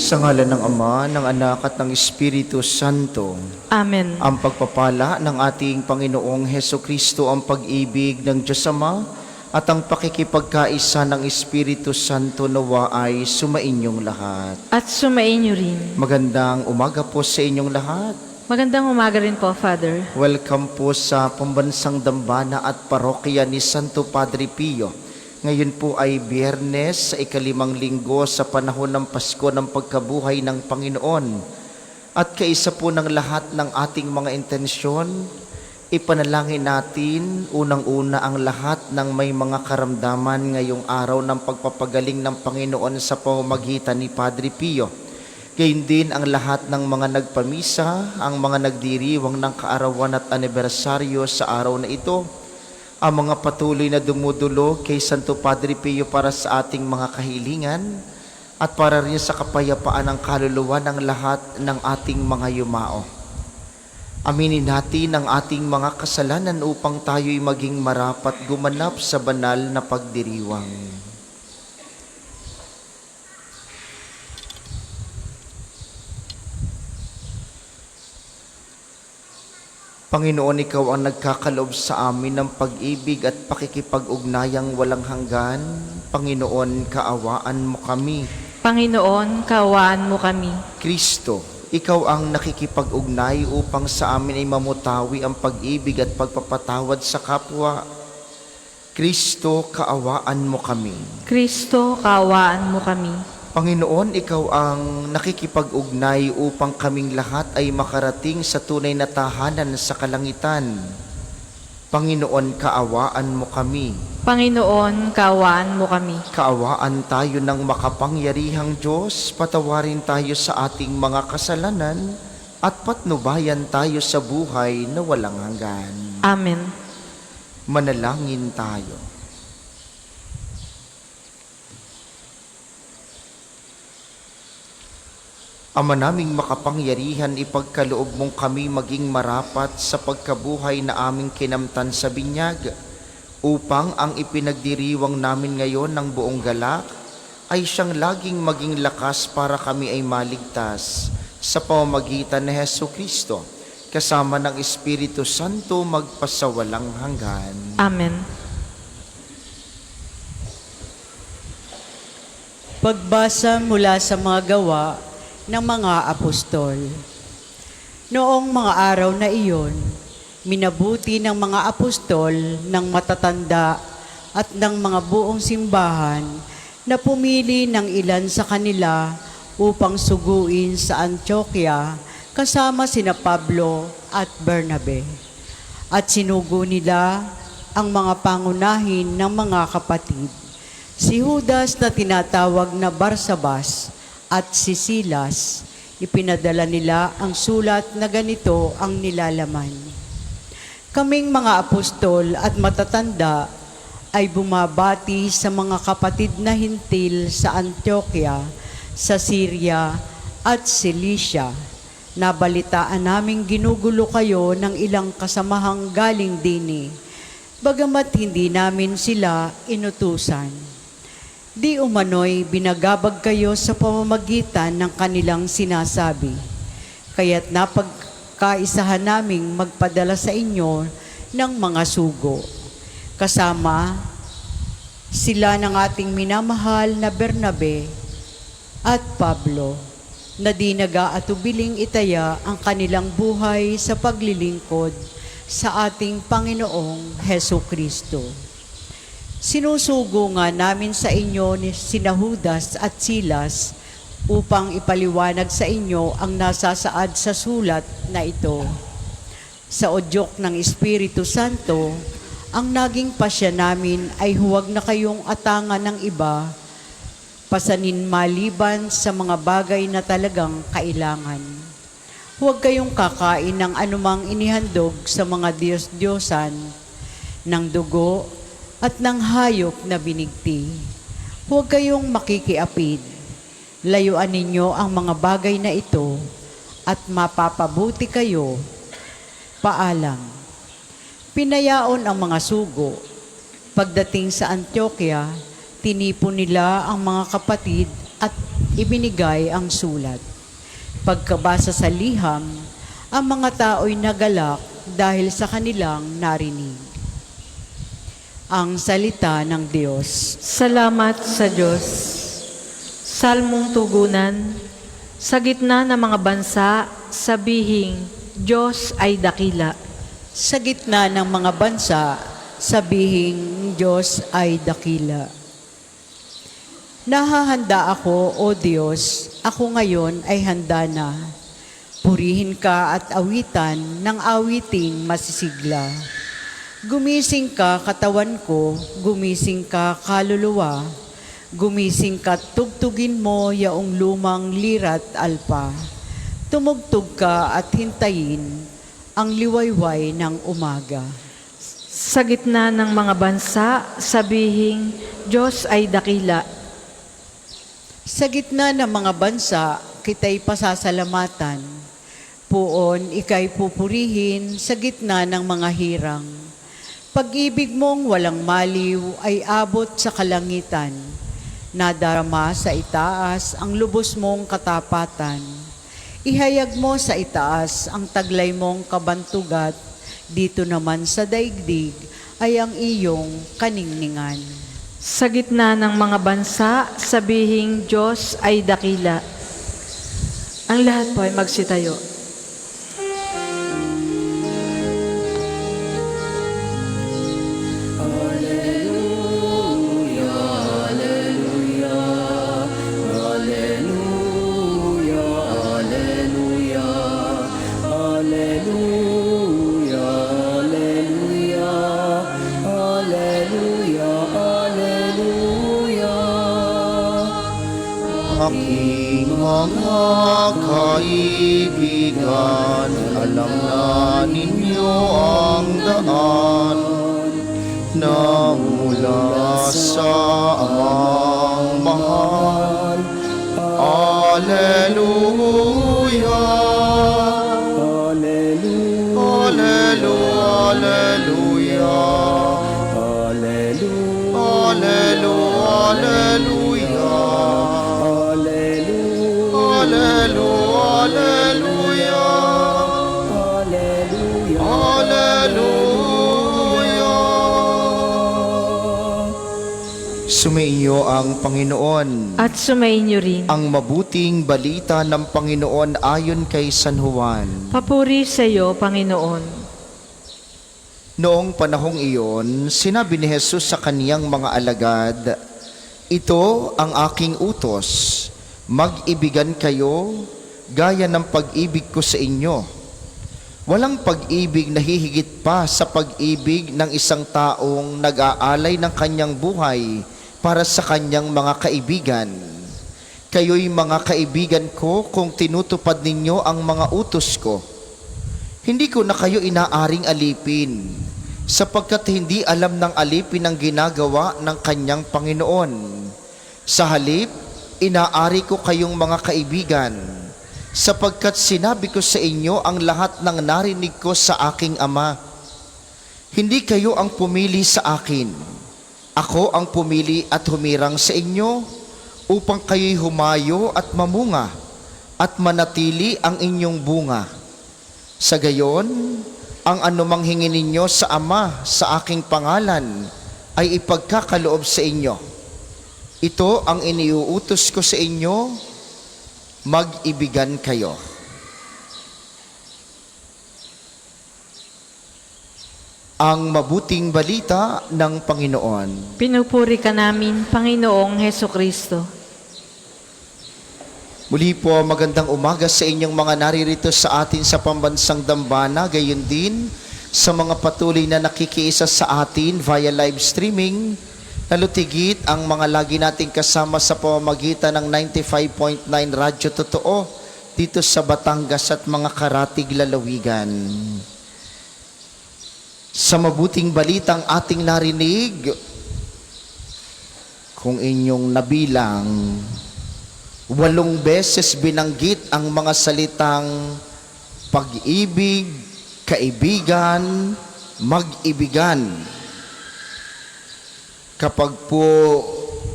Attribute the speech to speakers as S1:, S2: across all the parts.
S1: Sa ngalan ng Ama, ng Anak at ng Espiritu Santo.
S2: Amen.
S1: Ang pagpapala ng ating Panginoong Hesukristo, ang pag-ibig ng Diyos Ama, at ang pakikipagkaisa ng Espiritu Santo nawa ay sumainyong lahat.
S2: At sumainyo rin.
S1: Magandang umaga po sa inyong lahat.
S2: Magandang umaga rin po, Father.
S1: Welcome po sa Pambansang Dambana at Parokya ni Santo Padre Pio. Ngayon po ay Biyernes sa ikalimang linggo sa panahon ng Pasko ng pagkabuhay ng Panginoon. At kaisa po ng lahat ng ating mga intensyon, ipanalangin natin unang-una ang lahat ng may mga karamdaman ngayong araw ng pagpapagaling ng Panginoon sa pamamagitan ni Padre Pio. Gayun din ang lahat ng mga nagpamisa, ang mga nagdiriwang ng kaarawan at anibersaryo sa araw na ito, ang mga patuloy na dumudulo kay Santo Padre Pio para sa ating mga kahilingan at para rin sa kapayapaan ng kaluluwa ng lahat ng ating mga yumao. Aminin natin ang ating mga kasalanan upang tayo'y maging marapat gumanap sa banal na pagdiriwang. Panginoon, Ikaw ang nagkakaloob sa amin ng pag-ibig at pakikipag-ugnayang walang hanggan. Panginoon, kaawaan mo kami.
S2: Panginoon, kaawaan mo kami.
S1: Kristo, Ikaw ang nakikipag-ugnay upang sa amin ay mamutawi ang pag-ibig at pagpapatawad sa kapwa. Kristo, kaawaan mo kami.
S2: Kristo, kaawaan mo kami.
S1: Panginoon, Ikaw ang nakikipag-ugnay upang kaming lahat ay makarating sa tunay na tahanan sa kalangitan. Panginoon, kaawaan mo kami.
S2: Panginoon, kaawaan mo kami.
S1: Kaawaan tayo ng makapangyarihang Diyos, patawarin tayo sa ating mga kasalanan at patnubayan tayo sa buhay na walang hanggan.
S2: Amen.
S1: Manalangin tayo. Ama naming makapangyarihan, ipagkaloob mong kami maging marapat sa pagkabuhay na aming kinamtan sa binyag, upang ang ipinagdiriwang namin ngayon ng buong galak ay siyang laging maging lakas para kami ay maligtas sa pamamagitan ni Hesukristo, kasama ng Espiritu Santo magpasawalang hanggan.
S2: Amen.
S3: Pagbasa mula sa mga gawa ng mga apostol. Noong mga araw na iyon, minabuti ng mga apostol ng matatanda at ng mga buong simbahan na pumili ng ilan sa kanila upang suguin sa Antioquia kasama sina Pablo at Bernabe. At sinugo nila ang mga pangunahin ng mga kapatid, si Judas na tinatawag na Barsabas at si Silas. Ipinadala nila ang sulat na ganito ang nilalaman. Kaming mga apostol at matatanda ay bumabati sa mga kapatid na hintil sa Antioquia, sa Syria at Cilicia. Nabalitaan naming ginugulo kayo ng ilang kasamahang galing dini, bagamat hindi namin sila inutusan. Di umano'y binagabag kayo sa pamamagitan ng kanilang sinasabi. Kaya't napagkaisahan naming magpadala sa inyo ng mga sugo. Kasama sila ng ating minamahal na Bernabe at Pablo, na di nag-aatubiling itaya ang kanilang buhay sa paglilingkod sa ating Panginoong Hesukristo. Sinusugo nga namin sa inyo ni sina Judas at Silas upang ipaliwanag sa inyo ang nasasaad sa sulat na ito. Sa udyok ng Espiritu Santo, ang naging pasya namin ay huwag na kayong atangan ng iba, pasanin maliban sa mga bagay na talagang kailangan. Huwag kayong kakain ng anumang inihandog sa mga Diyos-Diyosan, ng dugo, at ng hayop na binigti. Huwag kayong makikiapid. Layuan ninyo ang mga bagay na ito at mapapabuti kayo. Paalam. Pinayaon ang mga sugo. Pagdating sa Antioquia, tinipon nila ang mga kapatid at ibinigay ang sulat. Pagkabasa sa liham, ang mga tao'y nagalak dahil sa kanilang narinig. Ang salita ng Diyos.
S2: Salamat sa Diyos. Salmong tugunan. Sa gitna ng mga bansa, sabihing, Diyos ay dakila.
S3: Sa gitna ng mga bansa, sabihing Diyos ay dakila. Nahahanda ako, O Diyos, ako ngayon ay handa na. Purihin ka at awitan ng awiting masisigla. Gumising ka katawan ko, gumising ka kaluluwa. Gumising ka tugtugin mo yaong lumang lirat alpa. Tumugtog ka at hintayin ang liwayway ng umaga.
S2: Sa gitna ng mga bansa, sabihing, Diyos ay dakila.
S3: Sa gitna ng mga bansa, kita'y pasasalamatan. Puon, ika'y pupurihin sa gitna ng mga hirang. Pag-ibig mong walang maliw ay abot sa kalangitan. Nadarama sa itaas ang lubos mong katapatan. Ihayag mo sa itaas ang taglay mong kabantugat. Dito naman sa daigdig ay ang iyong kaningningan.
S2: Sa gitna ng mga bansa, sabihing Diyos ay dakila. Ang lahat po ay magsitayo.
S1: Aking mga kaibigan, alam na ninyo ang daan na mula sa amang mahal. Alleluia, Alleluia, Alleluia, Alleluia, Alleluia. Alleluia, Alleluia, Alleluia. Sumaiyo ang Panginoon.
S2: At sumainyo rin.
S1: Ang mabuting balita ng Panginoon ayon kay San Juan.
S2: Papuri sa iyo, Panginoon.
S1: Noong panahong iyon, sinabi ni Jesus sa kaniyang mga alagad, "Ito ang aking utos. Mag-ibigan kayo gaya ng pag-ibig ko sa inyo. Walang pag-ibig na hihigit pa sa pag-ibig ng isang taong nag-aalay ng kanyang buhay para sa kanyang mga kaibigan. Kayo'y mga kaibigan ko kung tinutupad ninyo ang mga utos ko. Hindi ko na kayo inaaring alipin, sapagkat hindi alam ng alipin ang ginagawa ng kanyang Panginoon. Sa halip, inaari ko kayong mga kaibigan, sapagkat sinabi ko sa inyo ang lahat ng narinig ko sa aking Ama. Hindi kayo ang pumili sa akin. Ako ang pumili at humirang sa inyo, upang kayo'y humayo at mamunga, at manatili ang inyong bunga. Sa gayon, ang anumang hingin ninyo sa Ama sa aking pangalan ay ipagkakaloob sa inyo. Ito ang iniuutos ko sa inyo, mag-ibigan kayo." Ang mabuting balita ng Panginoon.
S2: Pinupuri ka namin, Panginoong Hesukristo.
S1: Muli po, magandang umaga sa inyong mga naririto sa atin sa pambansang dambana, gayon din sa mga patuloy na nakikiisa sa atin via live streaming. Nalutigit ang mga lagi nating kasama sa pamamagitan ng 95.9 Radyo Totoo dito sa Batangas at mga karatig lalawigan. Sa mabuting balitang ating narinig, kung inyong nabilang, 8 beses binanggit ang mga salitang pag-ibig, kaibigan, mag-ibigan. Kapag po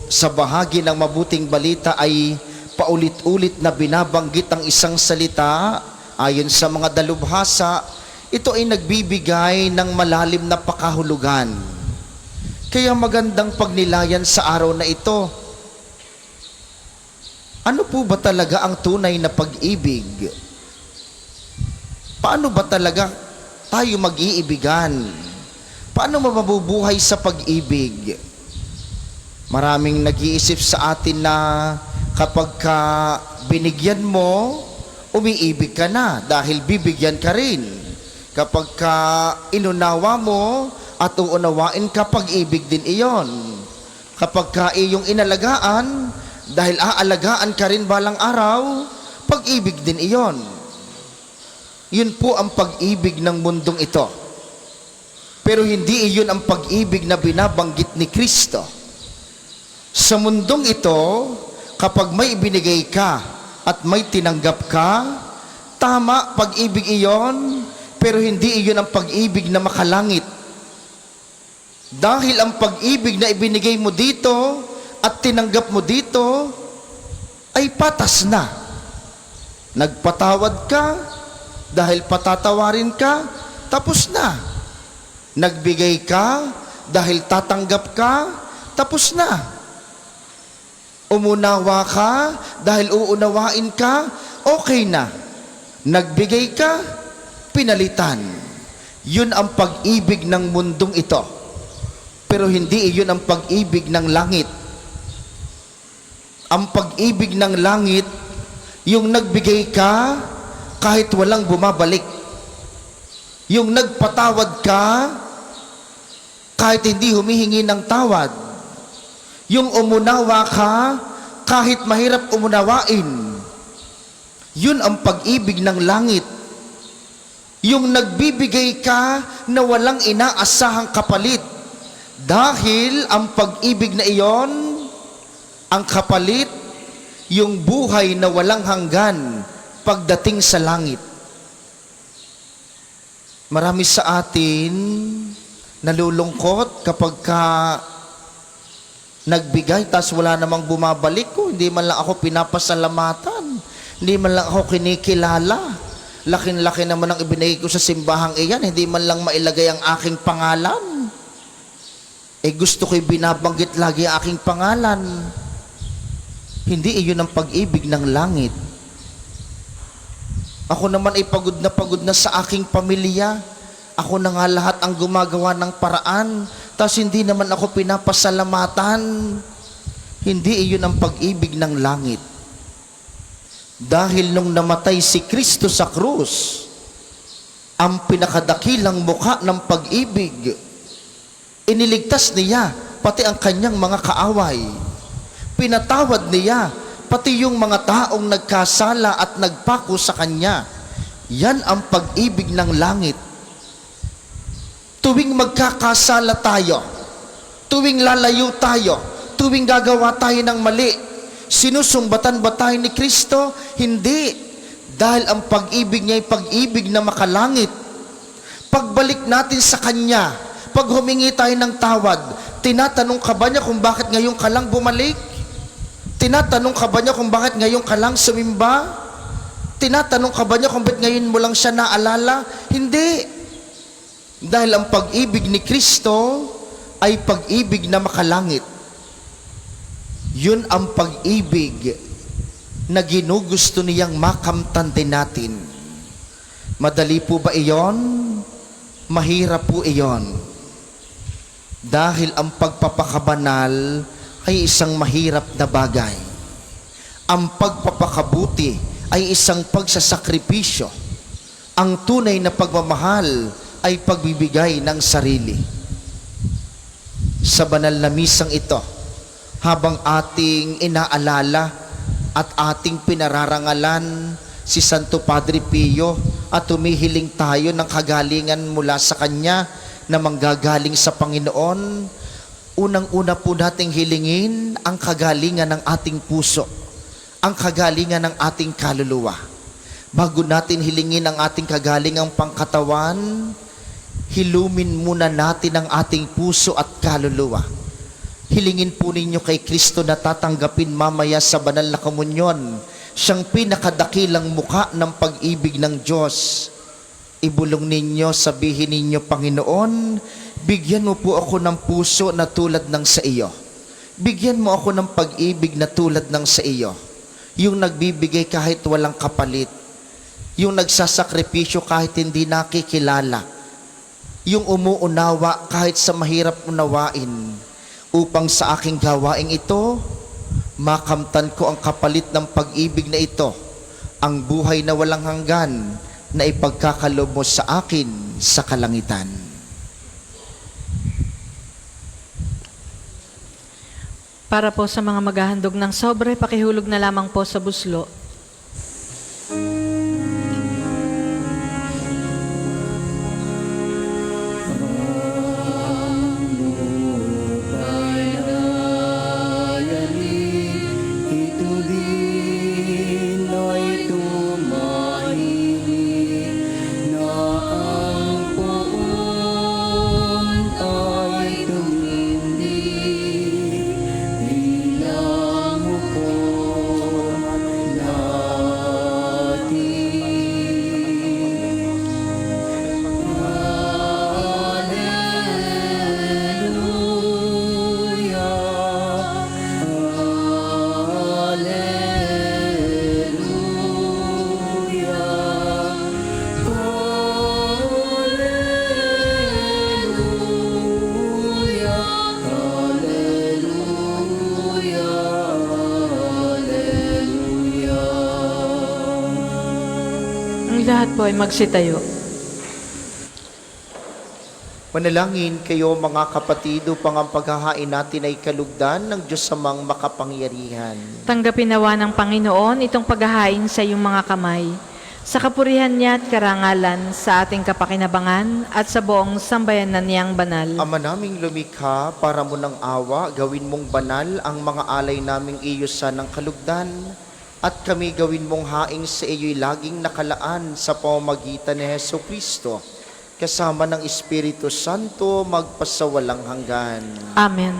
S1: sa bahagi ng mabuting balita ay paulit-ulit na binabanggit ang isang salita, ayon sa mga dalubhasa, ito ay nagbibigay ng malalim na pakahulugan. Kaya magandang pagnilayan sa araw na ito. Ano po ba talaga ang tunay na pag-ibig? Paano ba talaga tayo mag-iibigan? Paano mabubuhay sa pag-ibig? Maraming nag-iisip sa atin na kapag ka binigyan mo, umiibig ka na dahil bibigyan ka rin. Kapag ka inunawa mo at uunawain ka, pag-ibig din iyon. Kapag ka iyong inalagaan, dahil aalagaan ka rin balang araw, pag-ibig din iyon. Yun po ang pag-ibig ng mundong ito. Pero hindi iyon ang pag-ibig na binabanggit ni Kristo. Sa mundong ito, kapag may ibinigay ka at may tinanggap ka, tama, pag-ibig iyon, pero hindi iyon ang pag-ibig na makalangit. Dahil ang pag-ibig na ibinigay mo dito at tinanggap mo dito ay patas na. Nagpatawad ka, dahil patatawarin ka, tapos na. Nagbigay ka, dahil tatanggap ka, tapos na. Umunawa ka, dahil uunawain ka, okay na. Nagbigay ka, pinalitan. Yun ang pag-ibig ng mundong ito. Pero hindi iyon ang pag-ibig ng langit. Ang pag-ibig ng langit, yung nagbigay ka, kahit walang bumabalik. Yung nagpatawad ka, kahit hindi humihingi ng tawad. Yung umunawa ka, kahit mahirap umunawain. Yun ang pag-ibig ng langit. Yung nagbibigay ka na walang inaasahang kapalit. Dahil ang pag-ibig na iyon, ang kapalit, yung buhay na walang hanggan pagdating sa langit. Marami sa atin nalulungkot kapag ka nagbigay tas wala namang bumabalik ko. Hindi man lang ako pinapasalamatan. Hindi man lang ako kinikilala. Laking-laki naman ang ibinigay ko sa simbahang iyan. Hindi man lang mailagay ang aking pangalan. Gusto ko'y binabanggit lagi ang aking pangalan. Hindi iyon ang pag-ibig ng langit. Ako naman ay pagod na sa aking pamilya. Ako na nga lahat ang gumagawa ng paraan. Tapos hindi naman ako pinapasalamatan. Hindi iyon ang pag-ibig ng langit. Dahil nung namatay si Kristo sa krus, ang pinakadakilang mukha ng pag-ibig, iniligtas niya pati ang kanyang mga kaaway. Pinatawad niya pati yung mga taong nagkasala at nagpako sa kanya. Yan ang pag-ibig ng langit. Tuwing magkakasala tayo, tuwing lalayo tayo, tuwing gagawa tayo ng mali, sinusumbatan ba tayo ni Kristo? Hindi. Dahil ang pag-ibig niya ay pag-ibig na makalangit. Pagbalik natin sa Kanya, pag humingi tayo ng tawad, tinatanong ka ba niya kung bakit ngayon ka lang bumalik? Tinatanong ka ba niya kung bakit ngayon ka lang sumimba? Tinatanong ka ba niya kung bakit ngayon mo lang siya naalala? Hindi. Dahil ang pag-ibig ni Kristo ay pag-ibig na makalangit. Yun ang pag-ibig na ginugusto niyang makamtan din natin. Madali po ba iyon? Mahirap po iyon. Dahil ang pagpapakabanal ay isang mahirap na bagay. Ang pagpapakabuti ay isang pagsasakripisyo. Ang tunay na pagmamahal ay pagbibigay ng sarili. Sa banal na misang ito, habang ating inaalala at ating pinararangalan si Santo Padre Pio at humihiling tayo ng kagalingan mula sa Kanya na manggagaling sa Panginoon, unang-una po nating hilingin ang kagalingan ng ating puso, ang kagalingan ng ating kaluluwa. Bago natin hilingin ang ating kagalingang pangkatawan, hilumin muna natin ang ating puso at kaluluwa. Hilingin po ninyo kay Kristo na tatanggapin mamaya sa banal na komunyon. Siyang pinakadakilang muka ng pag-ibig ng Diyos. Ibulong ninyo, sabihin ninyo, Panginoon, bigyan mo po ako ng puso na tulad ng sa iyo. Bigyan mo ako ng pag-ibig na tulad ng sa iyo. Yung nagbibigay kahit walang kapalit. Yung nagsasakripisyo kahit hindi nakikilala. Yung umuunawa kahit sa mahirap unawain. Upang sa aking gawaing ito, makamtan ko ang kapalit ng pag-ibig na ito, ang buhay na walang hanggan na ipagkakalob mo sa akin sa kalangitan.
S2: Para po sa mga maghahandog ng sobre, pakihulog na lamang po sa buslo. Lahat po ay magsitayo.
S1: Manalangin kayo mga kapatid upang ang paghahain natin ay kalugdan ng Diyos amang makapangyarihan.
S2: Tanggapin nawa ng Panginoon itong paghahain sa iyong mga kamay, sa kapurihan niya at karangalan, sa ating kapakinabangan at sa buong sambayanan niyang banal.
S1: Ama naming lumikha, para mo ng awa, gawin mong banal ang mga alay naming iyosan ng kalugdan, at kami gawin mong haing sa iyo'y laging nakalaan sa pamamagitan ni Heso Kristo, kasama ng Espiritu Santo, magpasawalang hanggan.
S2: Amen.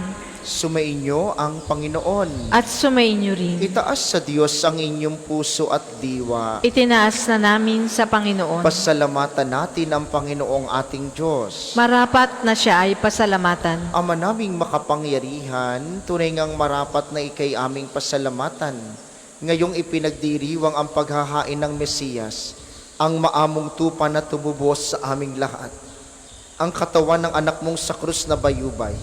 S1: Sumainyo ang Panginoon.
S2: At sumainyo rin.
S1: Itaas sa Diyos ang inyong puso at diwa.
S2: Itinaas na namin sa Panginoon.
S1: Pasalamatan natin ang Panginoong ating Diyos.
S2: Marapat na siya ay pasalamatan.
S1: Ama naming makapangyarihan, tunay ngang marapat na ikay aming pasalamatan. Ngayong ipinagdiriwang ang paghahain ng Mesiyas, ang maamong tupa na tumubos sa aming lahat. Ang katawan ng anak mong sa krus na bayubay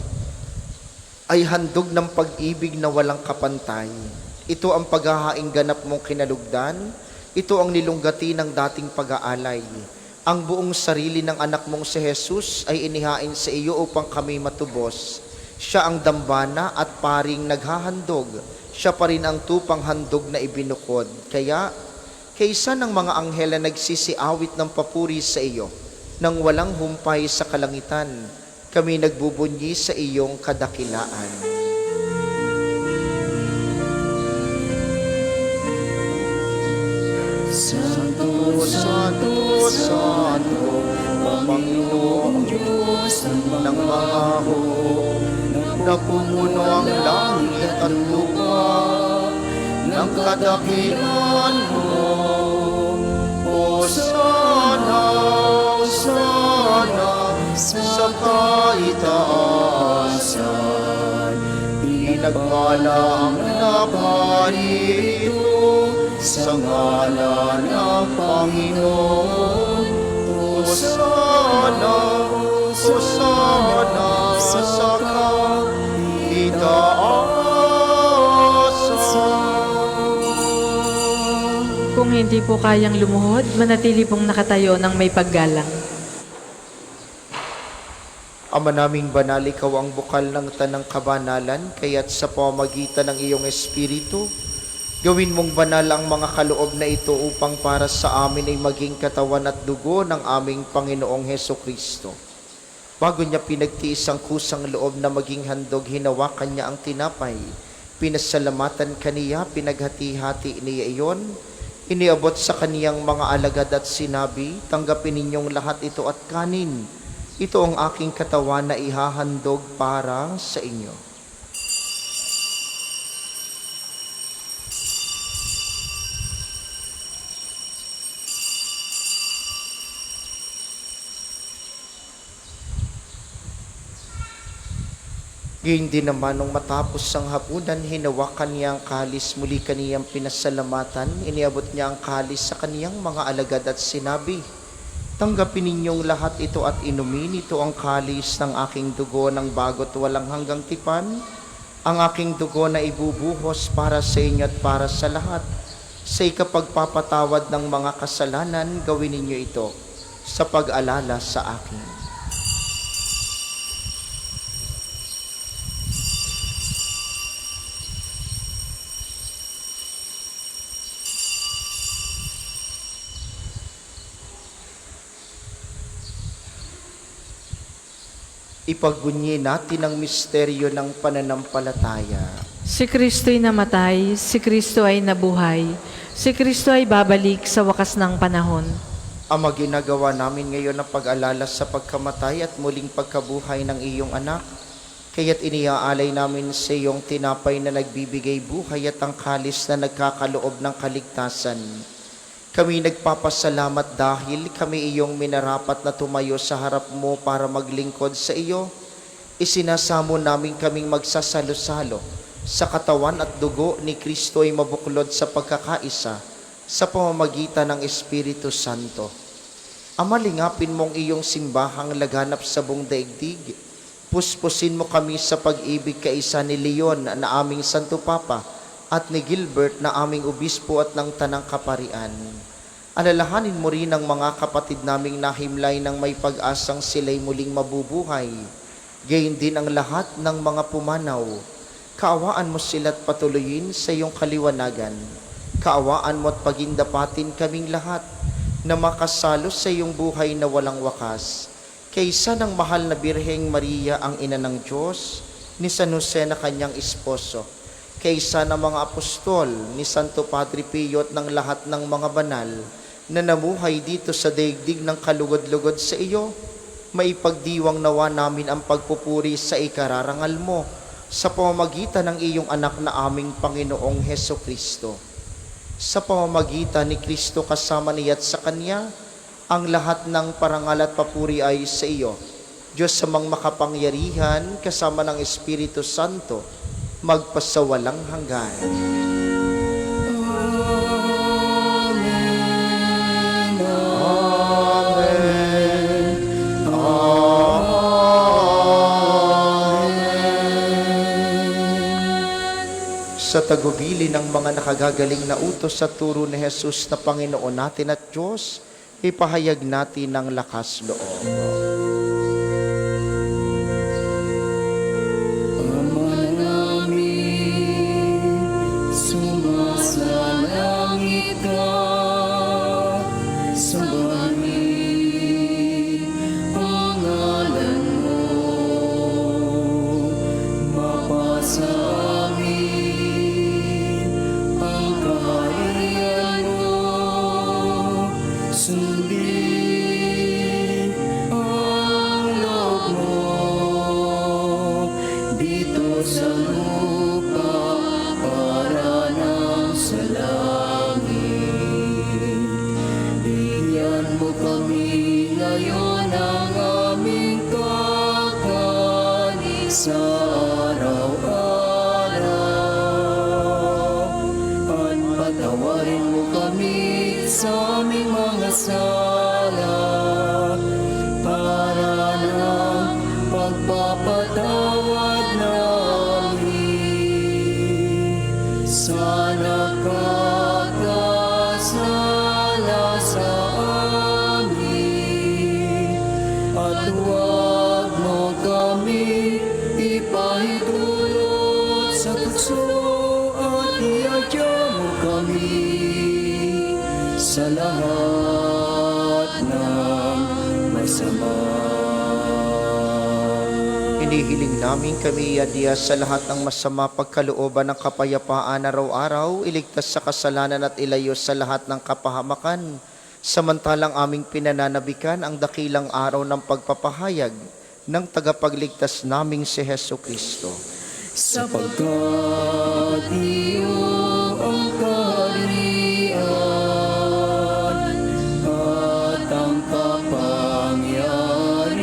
S1: ay handog ng pag-ibig na walang kapantay. Ito ang paghahaing ganap mong kinalugdan. Ito ang nilunggati ng dating pag-aalay. Ang buong sarili ng anak mong si Jesus ay inihain sa iyo upang kami matubos. Siya ang dambana at paring naghahandog. Siya pa rin ang tupang handog na ibinukod. Kaya, kaysa ng mga anghel na nagsisiawit ng papuri sa iyo, nang walang humpay sa kalangitan, kami nagbubunyi sa iyong kadakilaan. Santo, Santo, Santo, Panginoong Diyos ng mga hukbo, napumuno ang langit at lupa ng kadakilan mo. Hosana, Hosana, sa kaitaasan, pinagpala ang naparito sa ngalan ng Panginoon. Hosana, Hosana, sa kaitaasan.
S2: Kung hindi po kayang lumuhod, manatili pong nakatayo ng may paggalang.
S1: Ama naming banal, ikaw ang bukal ng tanang kabanalan, kaya't sa pamamagitan ng iyong Espiritu, gawin mong banal ang mga kaloob na ito upang para sa amin ay maging katawan at dugo ng aming Panginoong Heso Kristo. Bago niya pinagtiis ang kusang loob na maging handog, hinawakan niya ang tinapay. Pinasalamatan kaniya, pinaghati-hati niya iyon, iniabot sa kaniyang mga alagad at sinabi, tanggapin ninyong lahat ito at kanin. Ito ang aking katawan na ihahandog para sa inyo. Gayon din naman nung matapos ang hapunan, hinawakan niya ang kalis, muli kaniyang pinasalamatan, iniabot niya ang kalis sa kaniyang mga alagad at sinabi, tanggapin ninyong lahat ito at inumin, ito ang kalis ng aking dugo ng bago't walang hanggang tipan, ang aking dugo na ibubuhos para sa inyo at para sa lahat. Sa ikapagpapatawad ng mga kasalanan, gawin ninyo ito sa pag-alala sa akin. Ipagbunyi natin ang misteryo ng pananampalataya.
S2: Si Kristo'y namatay, si Kristo ay nabuhay, si Kristo ay babalik sa wakas ng panahon.
S1: Ama, ginagawa namin ngayon ang pag-alala sa pagkamatay at muling pagkabuhay ng iyong anak. Kaya't iniaalay namin sa iyong tinapay na nagbibigay buhay at ang kalis na nagkakaloob ng kaligtasan. Kami nagpapasalamat dahil kami iyong minarapat na tumayo sa harap mo para maglingkod sa iyo. Isinasamo namin kaming magsasalo-salo sa katawan at dugo ni Kristo ay mabuklod sa pagkakaisa sa pamamagitan ng Espiritu Santo. Ama, lingapin mong iyong simbahang laganap sa buong daigdig. Puspusin mo kami sa pag-ibig kaisa ni Leon na aming Santo Papa at ni Gilbert na aming obispo at ng Tanang Kaparian. Alalahanin mo rin ang mga kapatid naming nahimlay ng may pag-asang sila'y muling mabubuhay. Gayon din ang lahat ng mga pumanaw. Kaawaan mo sila't patuloyin sa iyong kaliwanagan. Kaawaan mo at pagindapatin kaming lahat na makasalo sa iyong buhay na walang wakas. Kaysa ng mahal na Birheng Maria ang ina ng Diyos, ni San Jose na kanyang esposo, kaysa ng mga apostol, ni Santo Padre Pio at ng lahat ng mga banal na namuhay dito sa daigdig ng kalugod-lugod sa iyo, maipagdiwang nawa namin ang pagpupuri sa ikararangal mo sa pamamagitan ng iyong anak na aming Panginoong Heso Kristo. Sa pamamagitan ni Kristo kasama niya at sa Kanya, ang lahat ng parangal at papuri ay sa iyo, Diyos sa mga makapangyarihan kasama ng Espiritu Santo, magpasawalang hanggan. Sa tagubili ng mga nakagagaling na utos sa turo ni Jesus na Panginoon natin at Diyos, ipahayag natin ng lakas loob.
S4: Ama namin, sumasalangit ka, sambahin ang ngalan mo, mapasa amin ang kaharian mo, sundin ang loob mo dito sa lupa para nang sa langit. Bigyan mo kami ngayon ng aming kakanin sa araw-araw, at patawarin mo kami sa aming mga sala para ng pagpapatawad namin sa nakakasala sa amin, at huwag mo kami ipahintulot sa tukso, at iadya mo kami sa lahat ng masama.
S1: Inihiling namin kami iadya sa lahat ng masama, pagkalooban ng kapayapaan araw-araw, iligtas sa kasalanan at ilayo sa lahat ng kapahamakan, samantalang aming pinananabikan ang dakilang araw ng pagpapahayag ng tagapagligtas naming si Heso Kristo.
S4: Sapagkat iyo ang kaharian at ang kapangyarihan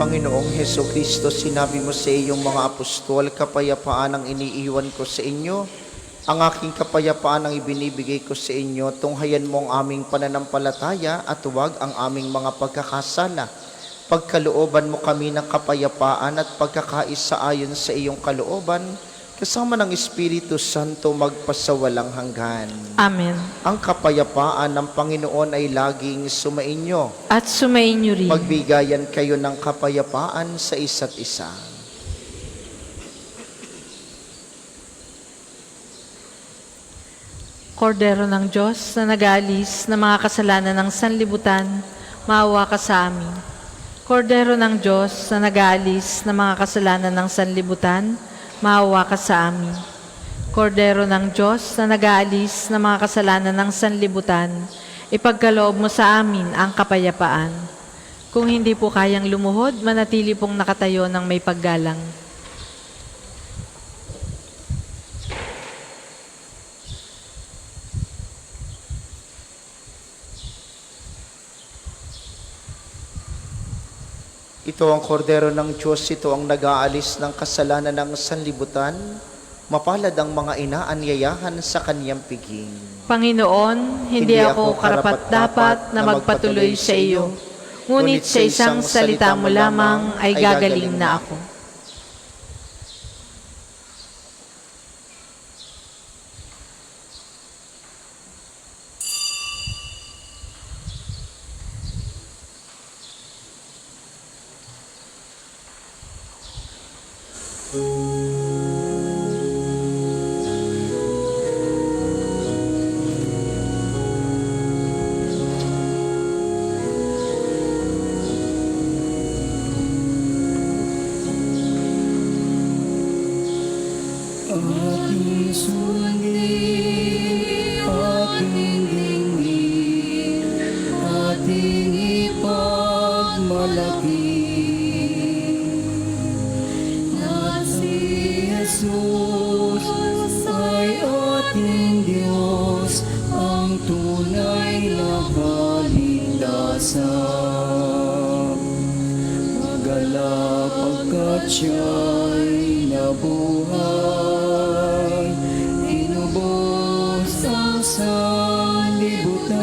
S1: Panginoong Heso Kristo, sinabi mo sa iyong mga apostol, kapayapaan ang iniiwan ko sa inyo. Ang aking kapayapaan ang ibinibigay ko sa inyo. Tunghayan mo ang aming pananampalataya at huwag ang aming mga pagkakasala. Pagkalooban mo kami ng kapayapaan at pagkakaisa ayon sa iyong kalooban, kasama ng Espiritu Santo magpasawalang hanggan.
S2: Amen.
S1: Ang kapayapaan ng Panginoon ay laging sumainyo.
S2: At sumainyo rin.
S1: Magbigayan kayo ng kapayapaan sa isa't isa.
S2: Kordero ng Diyos na nag-aalis ng mga kasalanan ng sanlibutan, maawa ka sa amin. Kordero ng Diyos na nag-aalis ng mga kasalanan ng sanlibutan, maawa ka sa amin. Kordero ng Diyos na nag-aalis ng mga kasalanan ng sanlibutan, ipagkaloob mo sa amin ang kapayapaan. Kung hindi po kayang lumuhod, manatili pong nakatayo ng may paggalang.
S1: Ito ang kordero ng Diyos, ito ang nag-aalis ng kasalanan ng sanlibutan. Mapalad ang mga inaanyayahan sa kaniyang piging.
S2: Panginoon, hindi ako karapat-dapat na magpatuloy sa iyo, ngunit sa isang salita mo lamang ay gagaling na ako.
S4: Ating sundin, ating dinggin, ating ipagmalaki. At si Jesus ay ating Diyos, ang tunay na kaligtasan. Magalak pagkat siya'y nabuhay, inubos ang sanlibutan.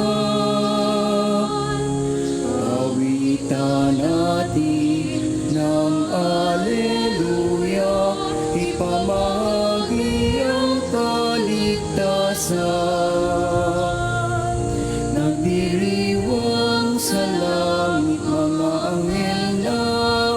S4: Awitan natin ng Alleluia, ipamahagi ang kaligtasan. Nagdiriwang sa langit mga anghel na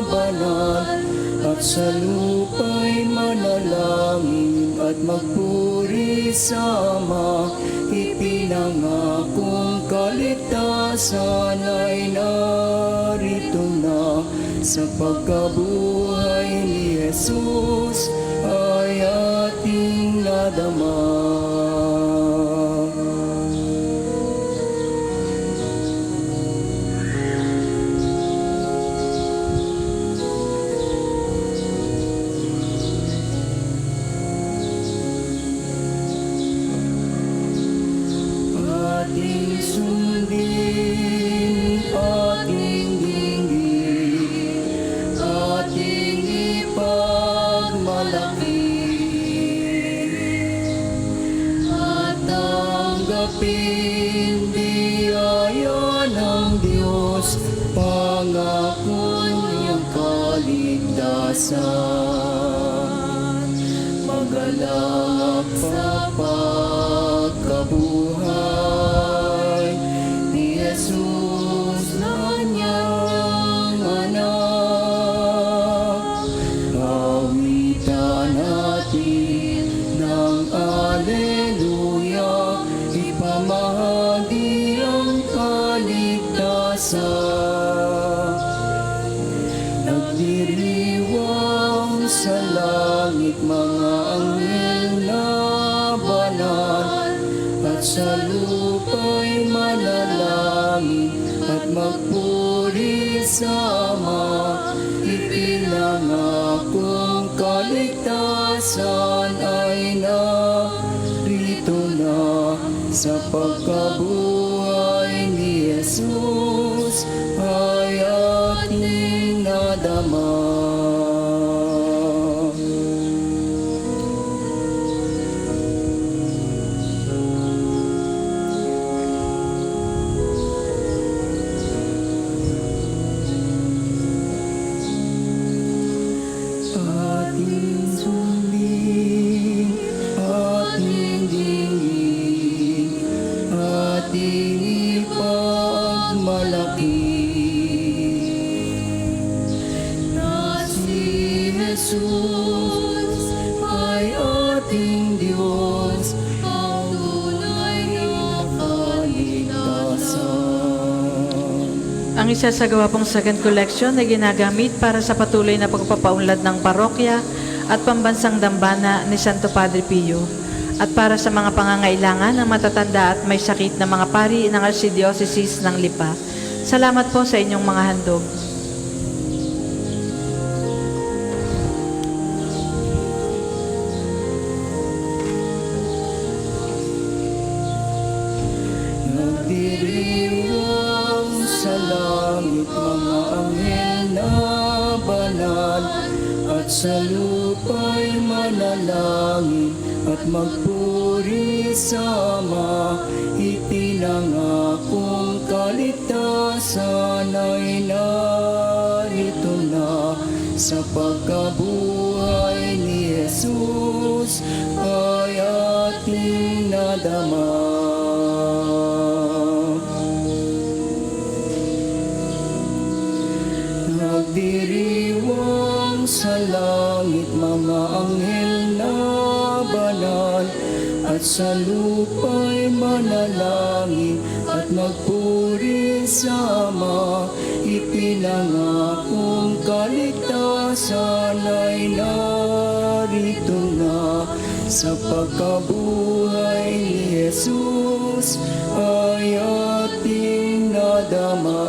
S4: banal, at sa lupa'y manalangin at magpuri sa Ama. Ipinangakong kaligtasan ay narito na, sa pagkabuhay ni Jesus ay ating nadama. Ating sundin, ating dinggin, ating ipagmalaki. At tanggapin biyaya ng Diyos, pangako niyang kaligtasan. Magalak sa pagkabuhay ni Jesus na niyang anak. Awitan natin ng Alleluia, ipamahagi ang kaligtasan. Nagdiriwang sa langit mga anghel na banal, at sa lupa'y manalangin at magpuri sa Ama. Ipinangakong kaligtasan ay narito na, sa pagkabuhay ni Jesus ay ating nadama. nadama. Ating sundin, ating dinggin, ating ipagmalaki na si Jesus ay ating Diyos, ang tunay na kaligtasan.
S2: Ang isasagawa pong second collection na ginagamit para sa patuloy na pagpapaunlad ng parokya at pambansang dambana ni Santo Padre Pio at para sa mga pangangailangan ng matatanda at may sakit na mga pari ng Archdiocese ng Lipa. Salamat po sa inyong mga handog.
S4: Nagdiriwang sa langit mga anghel na banal, at sa lupa'y manalangin at magpuri sa Ama. Itinangakong kaligtasan ay narito na sa pagkabuhay ni Jesus ay ating nadama. Nagdiriwang sa langit mga anghel na banal, at sa lupa'y manalangin at magpuri sa Ama. Ipinangakong kaligtasan ay narito na sa pagkabuhay ni Jesus ay ating nadama.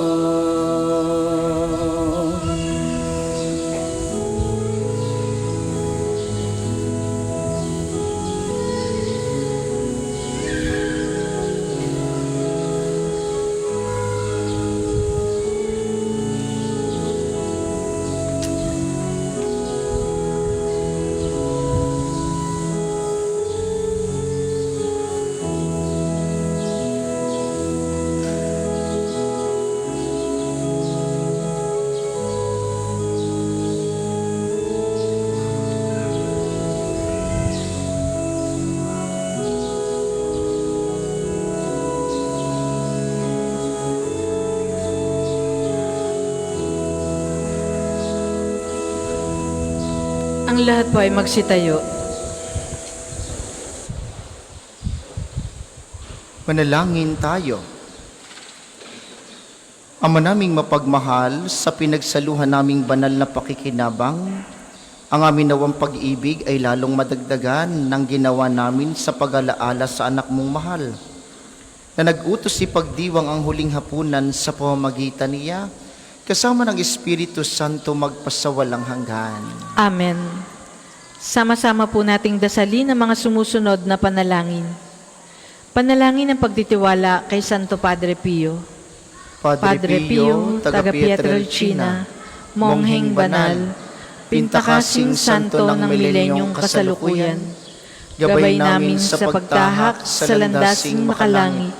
S2: Ang lahat po ay magsitayo.
S1: Manalangin tayo. Ama naming mapagmahal, sa pinagsaluhan naming banal na pakikinabang, ang aming nawang pag-ibig ay lalong madagdagan ng ginawa namin sa pag-alaala sa anak mong mahal, na nag-utos si pagdiwang ang huling hapunan sa pamamagitan niya, kasama ng Espiritu Santo magpasawalang hanggan.
S2: Amen. Sama-sama po nating dasalin ang mga sumusunod na panalangin. Panalangin ng pagtitiwala kay Santo Padre Pio. Padre Pio, taga Pietrelcina, mongheng banal, pintakasing santo ng milenyong kasalukuyan, gabay namin sa pagtahak sa landasing makalangit,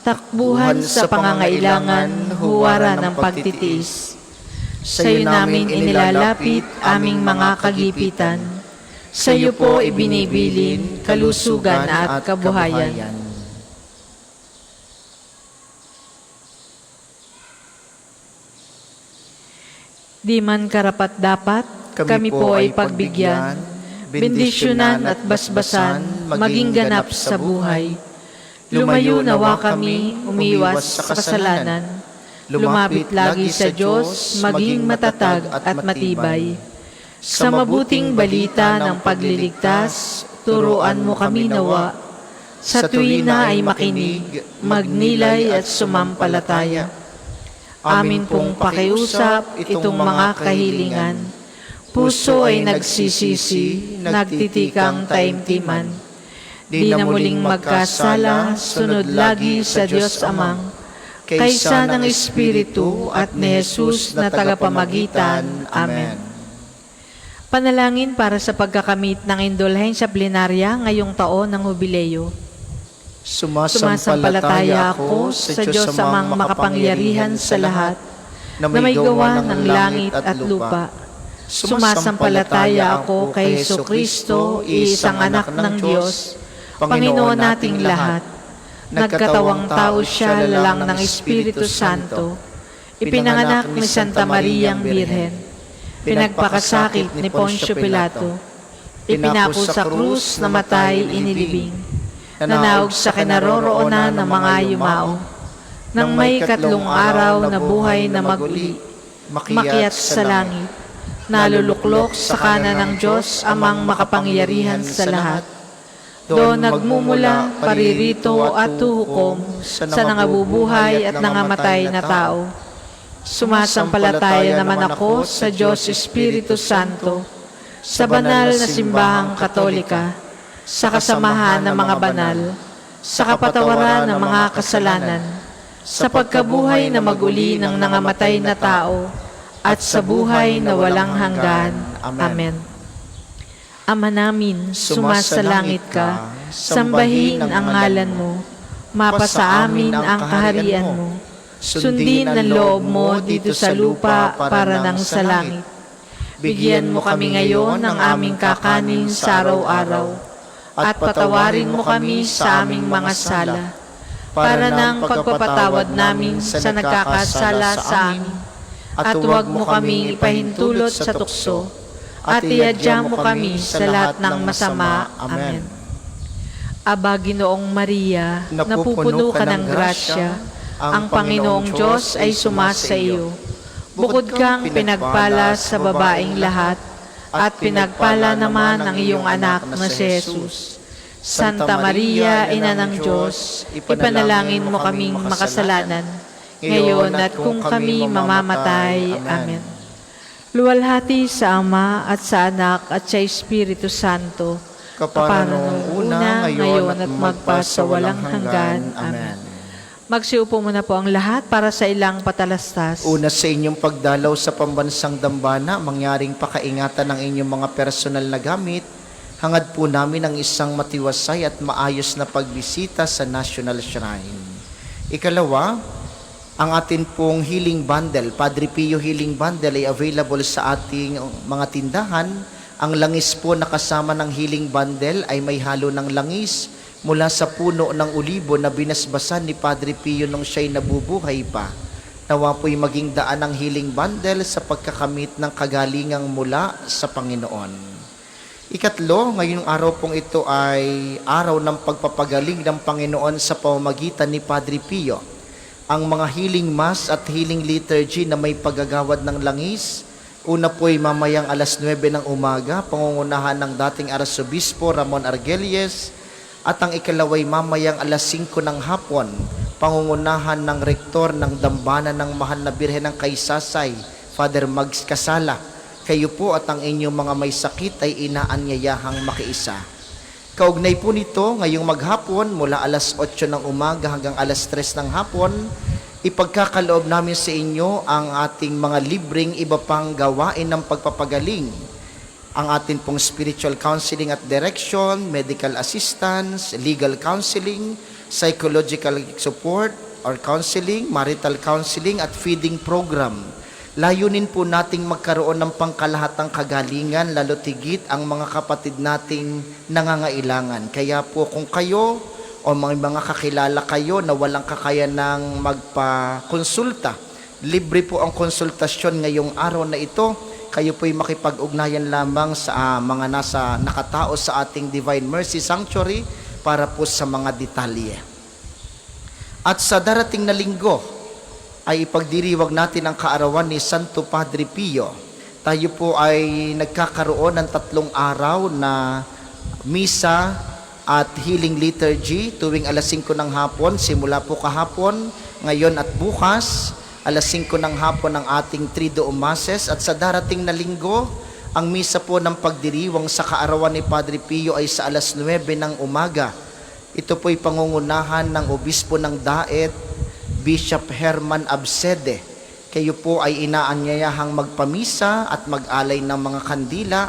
S2: takbuhan sa pangangailangan, huwara ng pagtitiis. Sa iyo namin inilalapit aming mga kagipitan. Sa iyo po ibinibilin kalusugan at kabuhayan. Di man karapat-dapat, kami po ay pagbigyan, bendisyonan at basbasan, maging ganap sa buhay. Lumayo nawa kami, umiwas sa kasalanan. Lumapit lagi sa Diyos, maging matatag at matibay. Sa mabuting balita ng pagliligtas, turuan mo kami nawa. Sa tuwina ay makinig, magnilay at sumampalataya. Amin pong pakiusap itong mga kahilingan. Puso ay nagsisisi, nagtitikang taimtiman. Di na muling magkasala, sunod lagi sa Diyos Amang, kaysa ng Espiritu at ni Jesus na tagapamagitan. Amen. Panalangin para sa pagkakamit ng indulhensya plenarya ngayong taon ng Hubileo. Sumasampalataya ako sa Diyos amang makapangyarihan sa lahat, na may gawa ng langit at lupa. Sumasampalataya ako kay Jesucristo, isang anak ng Diyos, Panginoon nating lahat. Nagkatawang tao siya lalang ng Espiritu Santo, ipinanganak ni Santa Mariang Birhen, pinagpakasakit ni Poncio Pilato, ipinapo sa krus, namatay, inilibing, nanaog sa kinaroroonan ng mga yumao, nang may 3 araw na buhay na maguli, makyat sa langit, naluluklok sa kanan ng Diyos amang makapangyarihan sa lahat. Doon nagmumula, paririto at tuhukom sa nangabubuhay at nangamatay na tao. Sumasampalataya naman ako sa Diyos Espiritu Santo, sa banal na simbahang katolika, sa kasamahan ng mga banal, sa kapatawaran ng mga kasalanan, sa pagkabuhay na maguli ng nangamatay na tao, at sa buhay na walang hanggan. Amen. Ama namin, sumasalangit ka, sambahin ang ngalan mo, mapasa amin ang kaharian mo, sundin ang loob mo dito sa lupa para nang sa langit. Bigyan mo kami ngayon ng aming kakanin sa araw-araw, at patawarin mo kami sa aming mga sala, para nang pagpapatawad namin sa nagkakasala sa amin, at huwag mo kaming ipahintulot sa tukso, at iadya mo kami sa lahat ng masama. Amen. Aba, Ginoong Maria, napupuno ka ng grasya, ang Panginoong Diyos ay sumasa iyo. Bukod kang pinagpala sa babaeng lahat, at pinagpala naman ang iyong anak na si Jesus. Santa Maria, Ina ng Diyos, ipanalangin mo kaming makasalanan, ngayon at kung kami mamamatay. Amen. Luwalhati sa Ama at sa Anak at sa Espiritu Santo, kapara nung una, ngayon at magpasawalang hanggan. Amen. Magsiupo muna po ang lahat para sa ilang patalastas.
S1: Una sa inyong pagdalaw sa pambansang dambana, mangyaring pakaingatan ng inyong mga personal na gamit. Hangad po namin ang isang matiwasay at maayos na pagbisita sa National Shrine. Ikalawa, ang atin pong healing bundle, Padre Pio healing bundle ay available sa ating mga tindahan. Ang langis po na kasama ng healing bundle ay may halo ng langis mula sa puno ng ulibo na binasbasan ni Padre Pio nung siya'y nabubuhay pa. Nawa po'y maging daan ng healing bundle sa pagkakamit ng kagalingang mula sa Panginoon. Ikatlo, ngayong araw pong ito ay araw ng pagpapagaling ng Panginoon sa pamamagitan ni Padre Pio. Ang mga healing mass at healing liturgy na may paggagawad ng langis, una po'y mamayang 9:00 ng umaga, pangungunahan ng dating Arsobispo Ramon Argelies, at ang ikalaway mamayang 5:00 ng hapon, pangungunahan ng rektor ng Dambana ng Mahal na Birhen ng Kaysasay, Father Mags Casala. Kayo po at ang inyong mga may sakit ay inaanyayahang makiisa. Kaugnay po nito, ngayong maghapon, mula 8:00 ng umaga hanggang 3:00 ng hapon, ipagkakaloob namin sa inyo ang ating mga libreng iba pang gawain ng pagpapagaling. Ang atin pong spiritual counseling at direction, medical assistance, legal counseling, psychological support or counseling, marital counseling at feeding program. Layunin po nating magkaroon ng pangkalahatang kagalingan, lalo tigit ang mga kapatid nating nangangailangan. Kaya po kung kayo o mga kakilala kayo na walang kakayanang magpa-konsulta, libre po ang konsultasyon ngayong araw na ito. Kayo po'y makipag-ugnayan lamang sa mga nakatao sa ating Divine Mercy Sanctuary para po sa mga detalye. At sa darating na linggo, ay ipagdiriwag natin ang kaarawan ni Santo Padre Pio. Tayo po ay nagkakaroon ng 3 araw na misa at healing liturgy tuwing 5:00 ng hapon, simula po kahapon, ngayon at bukas, 5:00 ng hapon ang ating Triduum Masses. At sa darating na linggo, ang misa po ng pagdiriwang sa kaarawan ni Padre Pio ay sa 9:00 ng umaga. Ito po'y pangungunahan ng Obispo ng Daet, Bishop Herman Absede, kayo po ay inaanyayahang magpamisa at mag-alay ng mga kandila.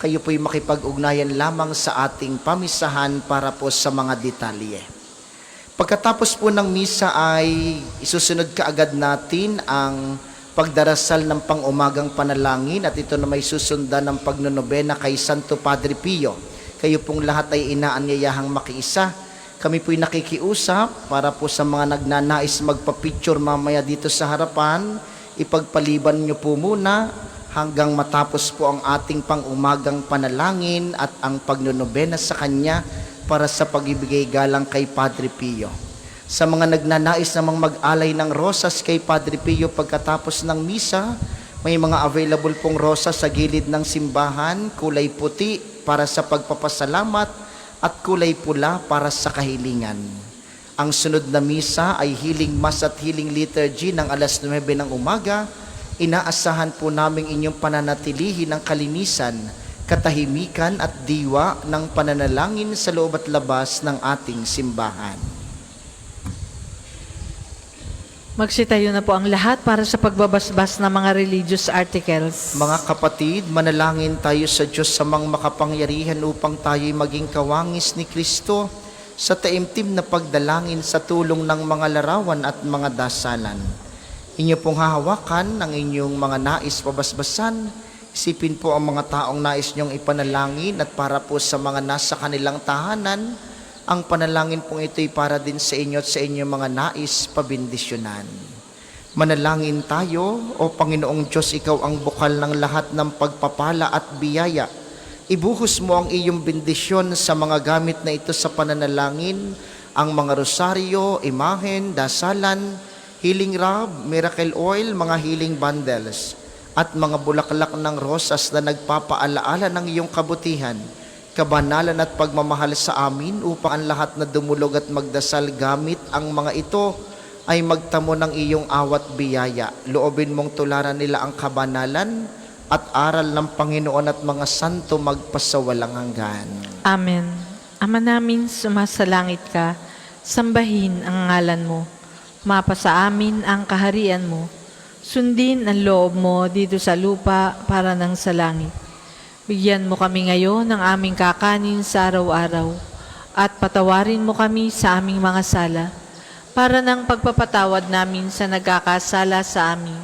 S1: Kayo po'y makipag-ugnayan lamang sa ating pamisahan para po sa mga detalye. Pagkatapos po ng misa ay isusunod kaagad natin ang pagdarasal ng pang-umagang panalangin at ito na may susundan ng pagnonobena kay Santo Padre Pio. Kayo pong lahat ay inaanyayahang makiisa. Kami po'y nakikiusap para po sa mga nagnanais magpa-picture mamaya dito sa harapan, ipagpaliban nyo po muna hanggang matapos po ang ating pang-umagang panalangin at ang pagnonobena sa Kanya para sa pag-ibigay galang kay Padre Pio. Sa mga nagnanais namang mag-alay ng rosas kay Padre Pio pagkatapos ng misa, may mga available pong rosas sa gilid ng simbahan, kulay puti para sa pagpapasalamat at kulay pula para sa kahilingan. Ang sunod na misa ay healing mass at healing liturgy ng alas 9 ng umaga. Inaasahan po namin inyong pananatilihin ng kalinisan, katahimikan at diwa ng pananalangin sa loob at labas ng ating simbahan.
S2: Magsitayo na po ang lahat para sa pagbabasbas ng mga religious articles.
S1: Mga kapatid, manalangin tayo sa Diyos sa mga makapangyarihan upang tayo'y maging kawangis ni Kristo sa taimtim na pagdalangin sa tulong ng mga larawan at mga dasalan. Inyo pong hahawakan ang inyong mga nais pabasbasan. Isipin po ang mga taong nais niyong ipanalangin at para po sa mga nasa kanilang tahanan, ang panalangin pong ito'y para din sa inyo at sa inyong mga nais pabindisyonan. Manalangin tayo, O Panginoong Diyos, Ikaw ang bukal ng lahat ng pagpapala at biyaya. Ibuhos mo ang iyong bendisyon sa mga gamit na ito sa pananalangin, ang mga rosaryo, imahen, dasalan, healing rub, miracle oil, mga healing bundles, at mga bulaklak ng rosas na nagpapaalaala ng iyong kabutihan, kabanalan at pagmamahal sa amin upang ang lahat na dumulog at magdasal gamit ang mga ito ay magtamo ng iyong awat biyaya. Loobin mong tularan nila ang kabanalan at aral ng Panginoon at mga santo magpasawalang hanggan.
S2: Amen. Ama namin, sumasalangit ka, sambahin ang ngalan mo. Mapasa amin ang kaharian mo. Sundin ang loob mo dito sa lupa para nang sa langit. Bigyan mo kami ngayon ng aming kakanin sa araw-araw at patawarin mo kami sa aming mga sala para ng pagpapatawad namin sa nagkakasala sa amin.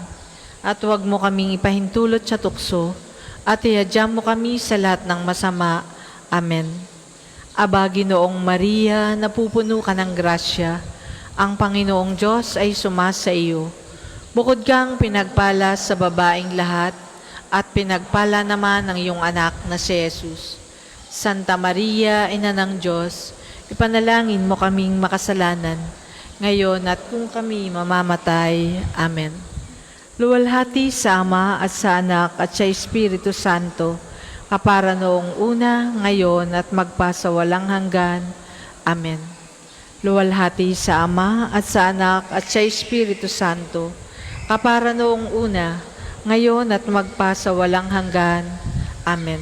S2: At huwag mo kaming ipahintulot sa tukso at ihadyam mo kami sa lahat ng masama. Amen. Aba, Ginoong Maria, napupuno ka ng grasya. Ang Panginoong Diyos ay sumasa iyo. Bukod kang pinagpala sa babaeng lahat, at pinagpala naman ang iyong anak na si Jesus. Santa Maria, Ina ng Diyos, ipanalangin mo kaming makasalanan, ngayon at kung kami mamamatay. Amen. Luwalhati sa Ama at sa Anak at sa Espiritu Santo, kapara noong una, ngayon at magpasawalang hanggan. Amen. Luwalhati sa Ama at sa Anak at sa Espiritu Santo, kapara noong una, ngayon at magpasawalang hanggan. Amen.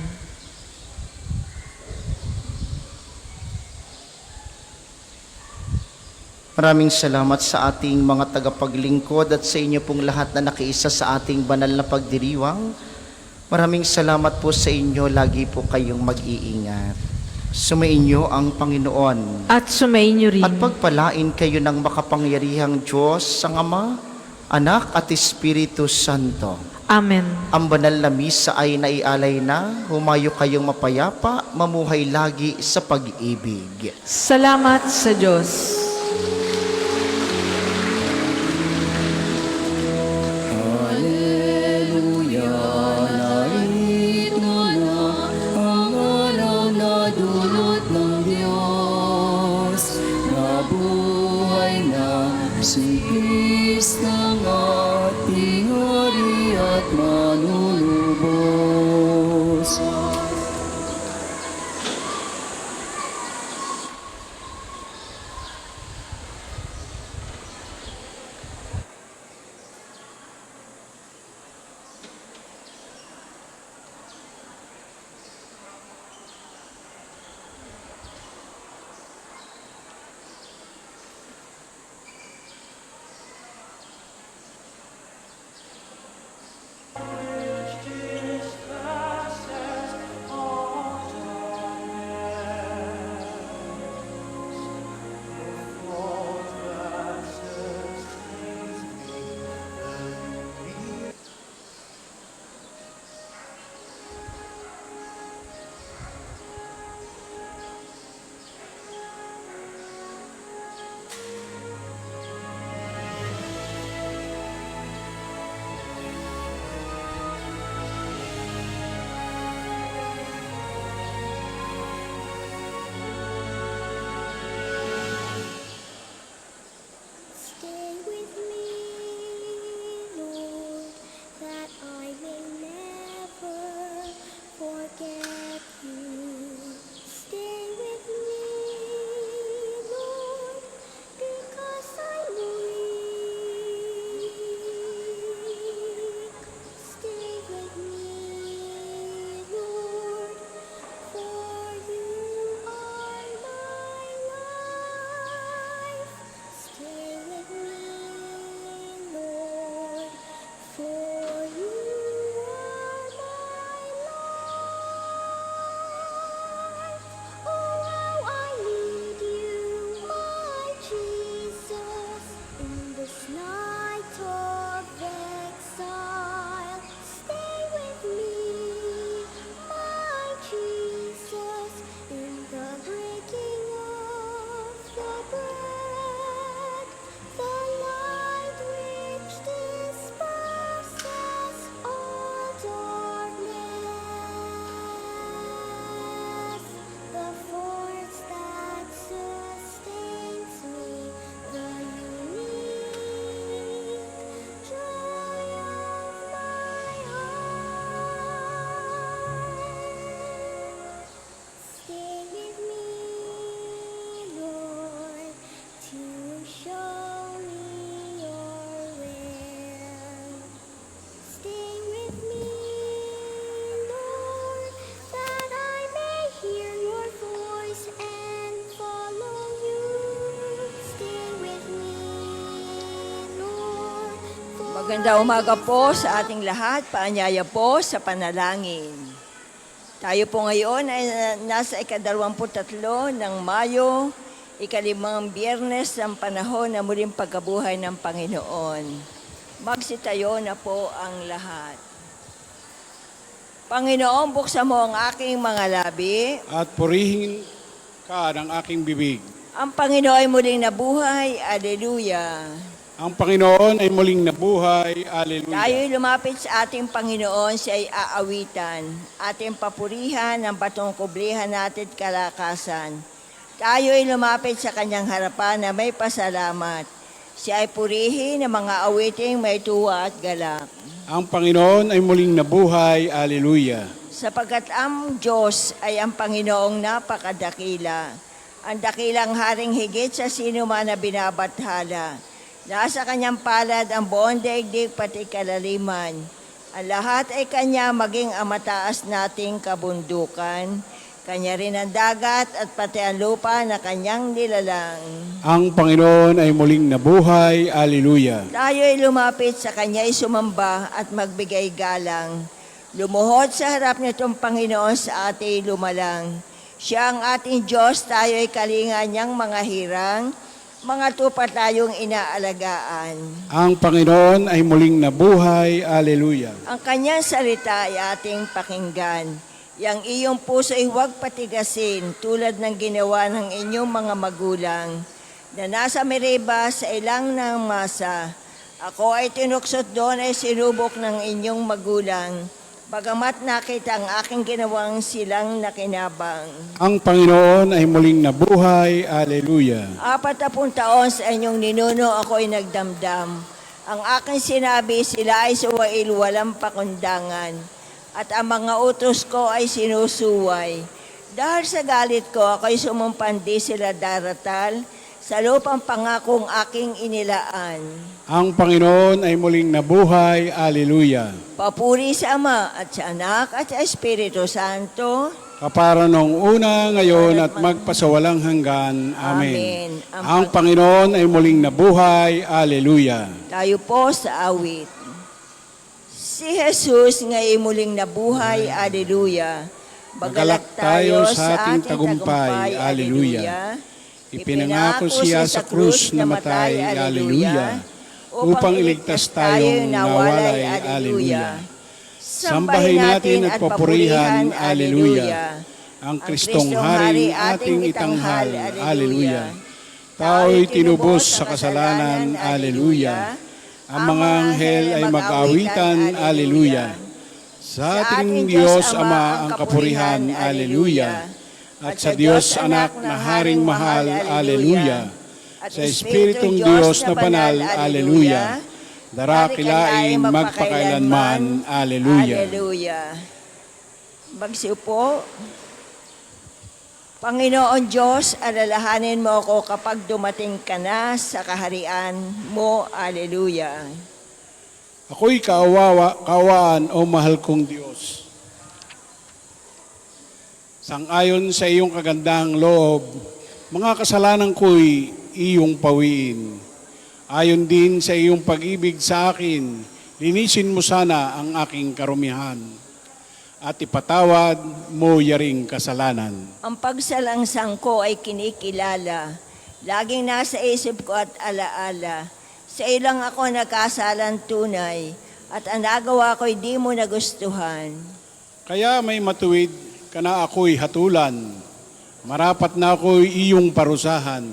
S1: Maraming salamat sa ating mga tagapaglingkod at sa inyo pong lahat na nakiisa sa ating banal na pagdiriwang. Maraming salamat po sa inyo. Lagi po kayong mag-iingat. Sumainyo ang Panginoon.
S2: At sumainyo rin.
S1: At pagpalain kayo ng makapangyarihang Diyos, ang Ama, Anak at Espiritu Santo.
S2: Amen.
S1: Ang banal na misa ay naialay na. Humayo kayong mapayapa, mamuhay lagi sa pag-ibig.
S2: Salamat sa Diyos.
S4: Hallelujah, narito na ang araw na dulot ng Diyos. Nabuhay na si Kristo ng ating hari at manunubos.
S5: Magandang umaga po sa ating lahat. Paanyaya po sa panalangin. Tayo po ngayon ay nasa ika-23 ng Mayo, ika-5 Biyernes ng panahon na muling pagkabuhay ng Panginoon. Magsitayo na po ang lahat. Panginoon, buksan mo ang aking mga labi.
S6: At purihin ka ng aking bibig.
S5: Ang Panginoon ay muling nabuhay. Aleluya.
S6: Ang Panginoon ay muling nabuhay. Alleluia.
S5: Tayo'y lumapit sa ating Panginoon, siya ay aawitan. Ating papurihan ng batong kublihan natin kalakasan. Tayo'y lumapit sa kanyang harapan na may pasalamat. Siya ay purihin ng mga awiting may tuwa at galak.
S6: Ang Panginoon ay muling nabuhay. Alleluia.
S5: Sapagkat ang Diyos ay ang Panginoong napakadakila. Ang dakilang haring higit sa sino man na binabathala. Nasa kanyang palad ang buong daigdig pati kalaliman. Ang lahat ay kanya maging ang mataas nating kabundukan. Kanya rin ang dagat at pati ang lupa na kanyang nilalang.
S6: Ang Panginoon ay muling nabuhay. Alleluia.
S5: Tayo ay lumapit sa kanya ay sumamba at magbigay galang. Lumuhod sa harap nitong Panginoon sa ating lumalang. Siya ang ating Diyos, tayo ay kalinga niyang mga hirang. Mga tupa tayong inaalagaan.
S6: Ang Panginoon ay muling nabuhay. Alleluia.
S5: Ang kanyang salita ay ating pakinggan. Yang iyong puso ay huwag patigasin tulad ng ginawa ng inyong mga magulang na nasa Meribah sa ilang ng masa. Ako ay tinuksot doon ay sinubok ng inyong magulang. Bagamat nakita ang aking ginawang silang nakinabang.
S6: Ang Panginoon ay muling nabuhay. Alleluia.
S5: 40 taon sa inyong ninuno ako'y nagdamdam. Ang aking sinabi, sila ay suwail walang pakundangan. At ang mga utos ko ay sinusuway. Dahil sa galit ko, ako'y sumumpandi sila daratal sa lupang pangakong aking inilaan.
S6: Ang Panginoon ay muling nabuhay. Alleluia.
S5: Papuri sa Ama at sa Anak at sa Espiritu Santo.
S6: Kapara nung una, ngayon at magpasawalang hanggan. Amen.
S5: Amen.
S6: Ang Panginoon ay muling nabuhay. Alleluia.
S5: Tayo po sa awit. Si Jesus ngayon muling nabuhay. Alleluia.
S6: Magalak tayo sa ating tagumpay. Alleluia. Ipinangako siya sa krus na matay. Alleluia. Upang iligtas tayong nawalay. Alleluia. Sambahin natin at papurihan. Alleluia. Ang Kristong Hari ating itanghal. Alleluia. Tao'y tinubos sa kasalanan. Alleluia. Ang mga anghel ay mag-awitan. Alleluia. Sa ating Diyos Ama ang kapurihan. Alleluia. At sa Diyos Anak na Haring Mahal. Alleluia. Sa Espiritong Diyos na Banal. Alleluia. Darakilain magpakailanman. Alleluia.
S5: Alleluia. Magsiupo. Panginoon Diyos, alalahanin mo ako kapag dumating ka na sa kaharian mo. Alleluia.
S6: Ako'y kaawaan o mahal kong Diyos. Sang-ayon sa iyong kagandahang loob, mga kasalanan ko'y iyong pawiin. Ayon din sa iyong pag-ibig sa akin, linisin mo sana ang aking karumihan at ipatawad mo yaring kasalanan.
S5: Ang pagsalangsang ko ay kinikilala. Laging nasa isip ko at alaala. Sa ilang ako nakasalang tunay at ang nagawa ko'y di mo nagustuhan.
S6: Kaya may matuwid ka na ako'y hatulan. Marapat na ako'y iyong parusahan.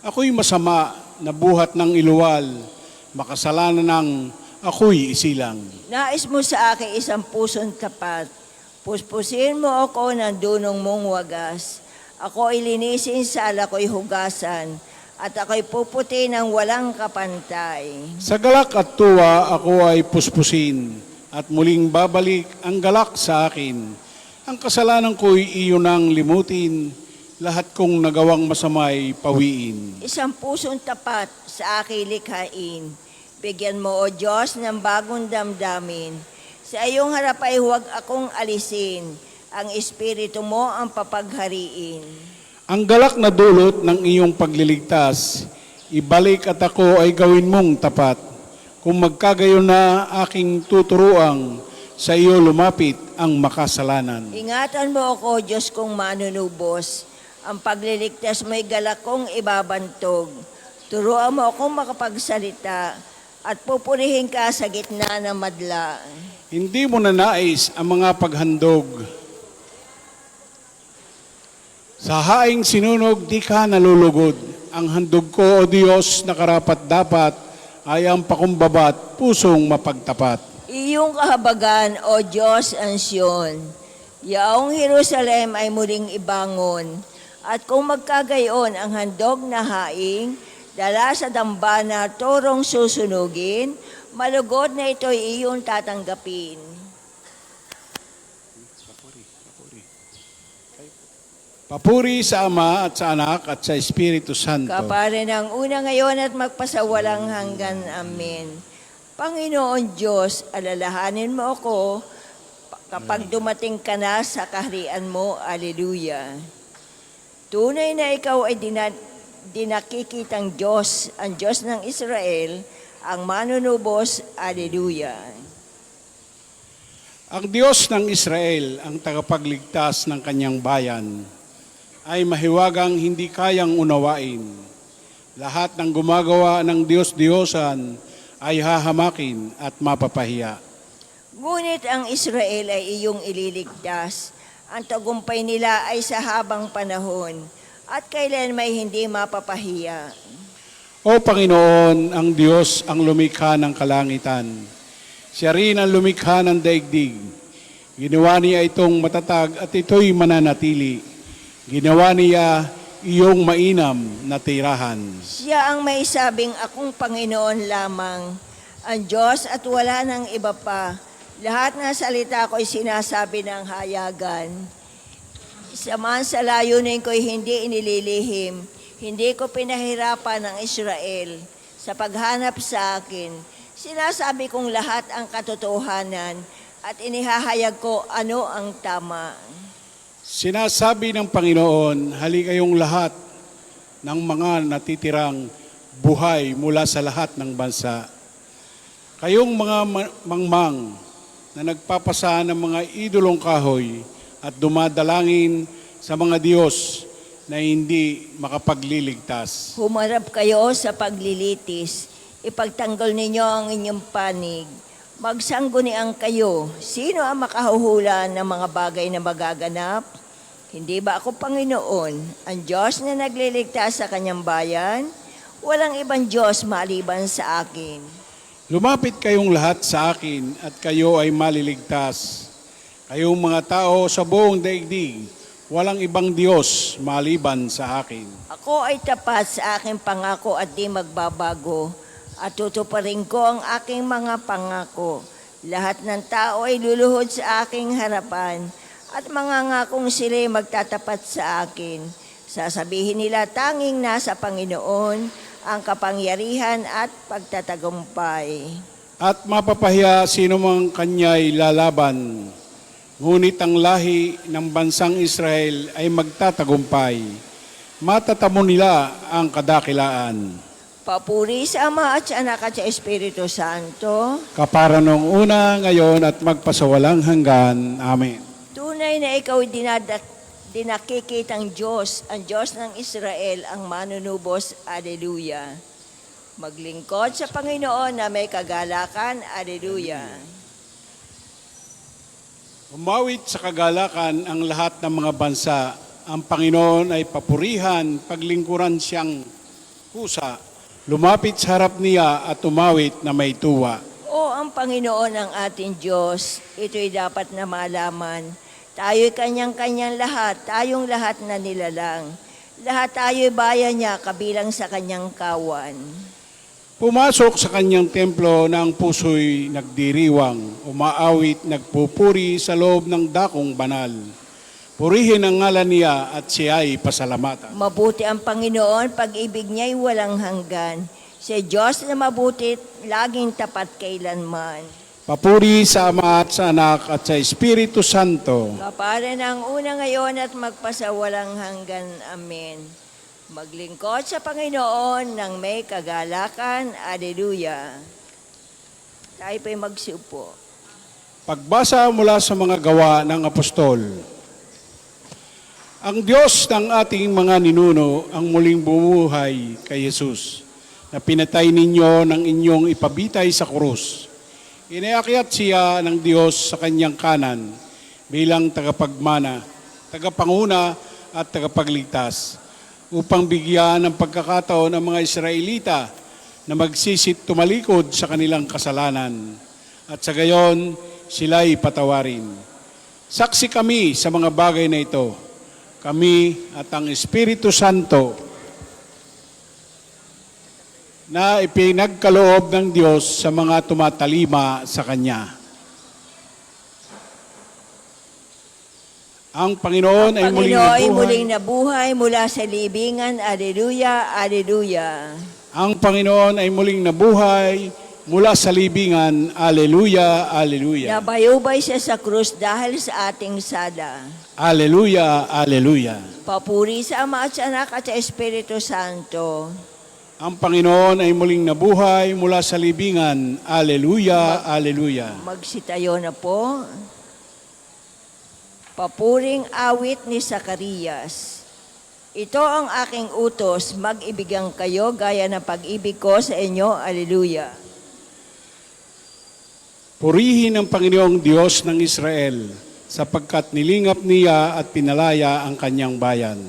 S6: Ako'y masama na buhat ng iluwal. Makasalanan ng ako'y isilang.
S5: Nais mo sa akin isang pusong tapat. Puspusin mo ako ng dunong mong wagas. Ako ay linisin sa alako'y hugasan. At ako'y puputi ng walang kapantay.
S6: Sa galak at tuwa ako ay puspusin at muling babalik ang galak sa akin. Ang kasalanan ko'y iyo nang limutin, lahat kong nagawang masamay pawiin.
S5: Isang pusong tapat sa aking likhain. Bigyan mo, O Diyos, ng bagong damdamin. Sa iyong harap ay huwag akong alisin. Ang Espiritu mo ang papaghariin.
S6: Ang galak na dulot ng iyong pagliligtas, ibalik at ako ay gawin mong tapat. kung magkagayon na aking tuturuang sa iyo lumapit ang makasalanan.
S5: Ingatan mo ako, Diyos kong manunubos. Ang pagliligtas mo'y galak kong ibabantog. Turuan mo akong makapagsalita at pupurihin ka sa gitna ng madla.
S6: Hindi mo nanais ang mga paghandog. Sa haing sinunog, di ka nalulugod. Ang handog ko, O Diyos, na karapat-dapat ay ang pakumbabat, pusong mapagtapat.
S5: Iyong kahabagan, O Diyos, ang Siyon. Yaong Jerusalem ay muling ibangon. At kung magkagayon ang handog na haing, dala sa dambana turong susunugin, malugod na ito'y iyong tatanggapin.
S6: Papuri sa Ama at sa Anak at sa Espiritu Santo.
S5: Kapare ng una ngayon at magpasawalang hanggan. Amen. Panginoon Diyos, alalahanin mo ako kapag dumating ka na sa kaharian mo. Alleluia. Tunay na ikaw ay dinakikitang Diyos, ang Diyos ng Israel, ang manunubos. Alleluia.
S6: Ang Diyos ng Israel, ang tagapagligtas ng kanyang bayan, ay mahiwagang hindi kayang unawain. Lahat ng gumagawa ng Diyos-Diyosan ay hahamakin at mapapahiya.
S5: Ngunit ang Israel ay iyong ililigtas. Ang tagumpay nila ay sa habang panahon at kailan may hindi mapapahiya.
S6: O Panginoon, ang Diyos ang lumikha ng kalangitan. Siya rin ang lumikha ng daigdig. Ginawa niya itong matatag at ito'y mananatili. Ginawa niya iyong mainam na tirahan.
S5: Siya ang may sabing akong Panginoon lamang, ang Diyos at wala nang iba pa. Lahat ng salita ko'y sinasabi ng hayagan. Saman sa layunin ko'y hindi inililihim. Hindi ko pinahirapan ng Israel sa paghanap sa akin. Sinasabi kong lahat ang katotohanan at inihahayag ko ano ang tama.
S6: Sinasabi ng Panginoon, hali kayong lahat ng mga natitirang buhay mula sa lahat ng bansa. Kayong mga mangmang na nagpapasa ng mga idolong kahoy at dumadalangin sa mga Diyos na hindi makapagliligtas.
S5: Humarap kayo sa paglilitis. Ipagtanggol ninyo ang inyong panig. Magsanggunian kayo. Sino ang makahuhula ng mga bagay na magaganap? Hindi ba ako Panginoon, ang Diyos na nagliligtas sa kanyang bayan? Walang ibang Diyos maliban sa akin.
S6: Lumapit kayong lahat sa akin at kayo ay maliligtas. Kayong mga tao sa buong daigdig, walang ibang Diyos maliban sa akin.
S5: Ako ay tapat sa aking pangako at di magbabago. At tutuparin ko ang aking mga pangako. Lahat ng tao ay luluhod sa aking harapan at mangangakong sila'y magtatapat sa akin. Sasabihin nila tanging nasa Panginoon ang kapangyarihan at pagtatagumpay.
S6: At mapapahiya sino mang kanya'y lalaban. Ngunit ang lahi ng bansang Israel ay magtatagumpay. Matatamo nila ang kadakilaan.
S5: Papuri sa Ama at sa Anak at sa Espiritu Santo.
S6: Kapara nung una, ngayon at magpasawalang hanggan. Amen.
S5: Tunay na ikaw dinakikitang Diyos, ang Diyos ng Israel, ang manunubos. Alleluia. Maglingkod sa Panginoon na may kagalakan. Alleluia.
S6: Umawit sa kagalakan ang lahat ng mga bansa. Ang Panginoon ay papurihan, paglingkuran siyang kusa. Lumapit sa harap niya at umawit na may tuwa.
S5: O ang Panginoon ang ating Diyos, ito'y dapat na malaman. Tayo'y kanyang-kanyang lahat, tayong lahat na nilalang. Lahat tayo'y bayan niya, kabilang sa kanyang kawan.
S6: Pumasok sa kanyang templo na ang puso'y nagdiriwang, umaawit, nagpupuri sa loob ng dakong banal. Purihin ang ngalan niya at siya'y pasalamatan.
S5: Mabuti ang Panginoon, pag-ibig niya'y walang hanggan. Si Diyos na mabuti, laging tapat kailanman.
S6: Papuri sa Ama at sa Anak at sa Espiritu Santo.
S5: Kapara ng una ngayon at magpasawalang hanggan. Amen. Maglingkod sa Panginoon ng may kagalakan. Alleluia. Tayo po'y magsiupo.
S6: Pagbasa mula sa mga gawa ng apostol. Ang Diyos ng ating mga ninuno ang muling bumuhay kay Jesus, na pinatay ninyo ng inyong ipabitay sa krus. Inakyat siya ng Diyos sa kanyang kanan bilang tagapagmana, tagapanguna at tagapagligtas, upang bigyan ng pagkakataon ang mga Israelita na magsisit tumalikod sa kanilang kasalanan, at sa gayon sila'y patawarin. Saksi kami sa mga bagay na ito, kami at ang Espiritu Santo na ipinagkaloob ng Diyos sa mga tumatalima sa Kanya. Ang Panginoon ay muling
S5: Panginoon ay
S6: nabuhay.
S5: muling nabuhay mula sa libingan. Aleluya, aleluya.
S6: Ang Panginoon ay muling nabuhay mula sa libingan. Aleluya, aleluya.
S5: Nabayubay siya sa krus dahil sa ating sala.
S6: Aleluya, aleluya.
S5: Papuri sa Ama at sa Anak at sa Espiritu Santo.
S6: Ang Panginoon ay muling nabuhay mula sa libingan. Aleluya, aleluya.
S5: Magsitayo na po. Papuring awit ni Zacarias. Ito ang aking utos, mag-ibigan kayo gaya ng pag-ibig ko sa inyo. Aleluya.
S6: Purihin ang Panginoong Diyos ng Israel, sapagkat nilingap niya at pinalaya ang kanyang bayan.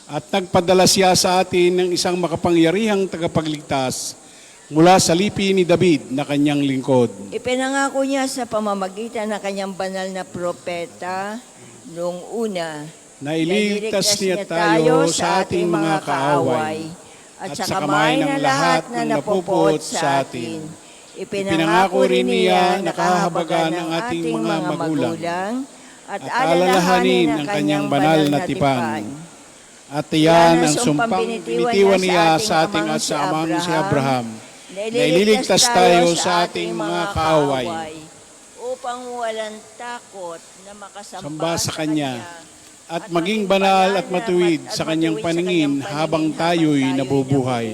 S6: At nagpadala siya sa atin ng isang makapangyarihang tagapagligtas mula sa lipi ni David na kanyang lingkod.
S5: Ipinangako niya sa pamamagitan ng kanyang banal na propeta noong una
S6: Na ililigtas niya tayo sa ating mga kaaway at sa kamay ng lahat na napupot sa atin. Ipinangako rin niya na kahabagan ng ating mga magulang at alalahanin ang kanyang banal na tipan. At iyan ang sumpang binitiwan niya sa ating at sa amang si Abraham, na ililigtas tayo sa ating mga kaaway
S5: upang walang takot na
S6: samba sa Kanya at maging banal at matuwid sa Kanyang paningin habang tayo'y nabubuhay.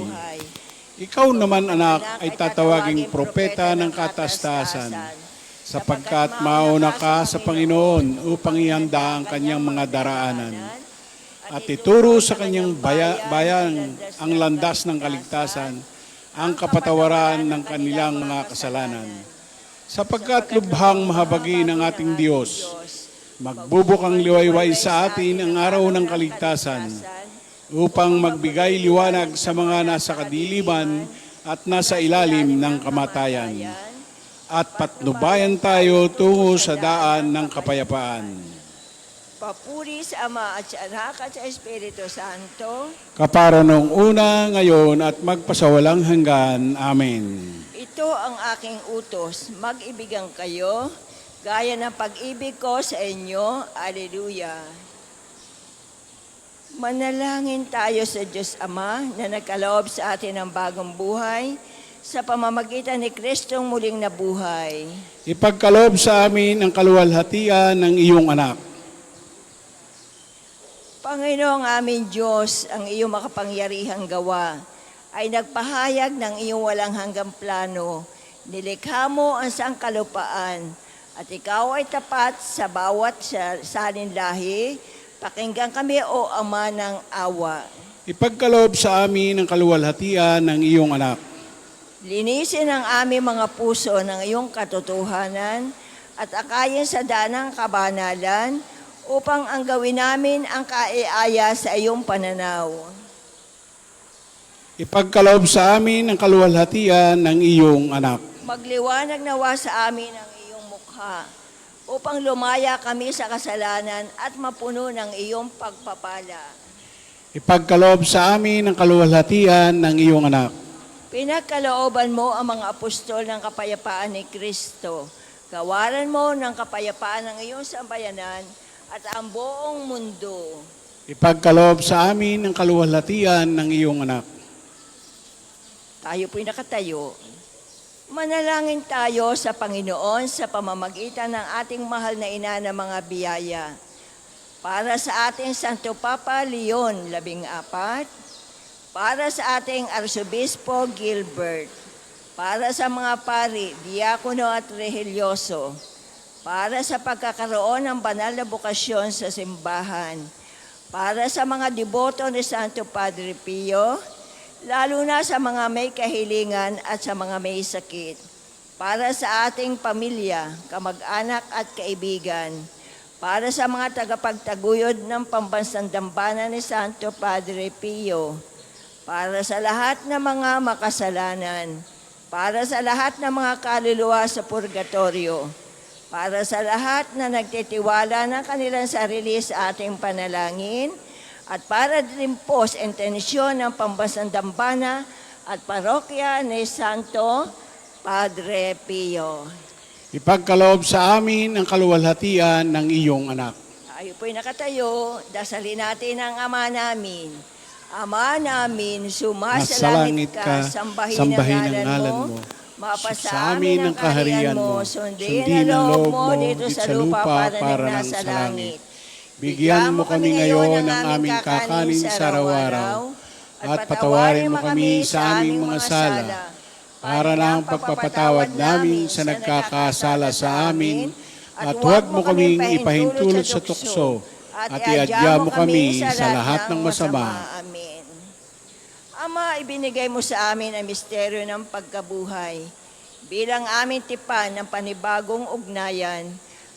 S6: Ikaw naman, anak, ay tatawaging propeta ng katastasan, sapagkat mauna ka sa Panginoon upang ihanda ang Kanyang mga daraanan at ituro sa Kanyang bayan ang landas ng kaligtasan, ang kapatawaran ng kanilang mga kasalanan. Sapagkat lubhang mahabagi ng ating Diyos, magbubukang liwayway sa atin ang araw ng kaligtasan, upang magbigay liwanag sa mga nasa kadiliman at nasa ilalim ng kamatayan, at patnubayan tayo tungo sa daan ng kapayapaan.
S5: Papuri sa Ama at sa Anak at sa Espiritu Santo.
S6: Kapara noong una, ngayon, at magpasawalang hanggan. Amen.
S5: Ito ang aking utos, mag-ibigan kayo, gaya ng pag-ibig ko sa inyo. Aleluya. Manalangin tayo sa Diyos Ama na nagkaloob sa atin ng bagong buhay sa pamamagitan ni Kristong muling nabuhay.
S6: Ipagkaloob sa amin ang kaluwalhatian ng iyong anak.
S5: Panginoong aming Diyos, ang iyong makapangyarihang gawa ay nagpahayag ng iyong walang hanggang plano. Nilikha mo ang sangkalupaan at ikaw ay tapat sa bawat salinlahi. Pakinggan kami, O Ama ng awa.
S6: Ipagkaloob sa amin ang kaluwalhatian ng iyong anak.
S5: Linisin ang aming mga puso ng iyong katotohanan at akayin sa danang kabanalan upang ang gawin namin ang kaiaya sa iyong pananaw.
S6: Ipagkaloob sa amin ang kaluwalhatian ng iyong anak.
S5: Magliwanag nawa sa amin ang iyong mukha upang lumaya kami sa kasalanan at mapuno ng iyong pagpapala.
S6: Ipagkaloob sa amin ang kaluwalhatian ng iyong anak.
S5: Pinagkalooban mo ang mga apostol ng kapayapaan ni Kristo. Gawaran mo ng kapayapaan ng iyong sambayanan at ang buong mundo.
S6: Ipagkaloob sa amin ang kaluwalhatian ng iyong anak.
S5: Tayo po'y nakatayo. Manalangin tayo sa Panginoon sa pamamagitan ng ating mahal na ina ng mga biyaya. Para sa ating Santo Papa Leon 14, para sa ating Arsobispo Gilbert, para sa mga pari, diakono at rehelyoso, para sa pagkakaroon ng banal na bukasyon sa simbahan, para sa mga deboto ni Santo Padre Pio, lalo na sa mga may kahilingan at sa mga may sakit, para sa ating pamilya, kamag-anak at kaibigan, para sa mga tagapagtaguyod ng pambansang dambana ni Santo Padre Pio, para sa lahat ng mga makasalanan, para sa lahat ng mga kaluluwa sa purgatorio, para sa lahat na nagtitiwala ng kanilang sarili sa ating panalangin, at para din po sa intensyon ng pambansang dambana at parokya ni Santo Padre Pio.
S6: Ipagkaloob sa amin ang kaluwalhatian ng iyong anak.
S5: Tayo po'y nakatayo, dasalin natin ang Ama namin. Ama namin, sumasalangit ka, sambahin ang ngalan mo. Mapasa amin ang kaharian mo, sundin ang loob mo dito sa lupa para nang sa langit. Bigyan mo kami ngayon ng aming kakanin sa araw-araw at patawarin mo kami sa aming mga sala para ng pagpapatawad namin sa nagkakasala sa amin at huwag mo kaming ipahintulot sa tukso at iadya mo kami sa lahat ng masama. Amen. Ama, ibinigay mo sa amin ang misteryo ng pagkabuhay. Bilang aming tipan ng panibagong ugnayan,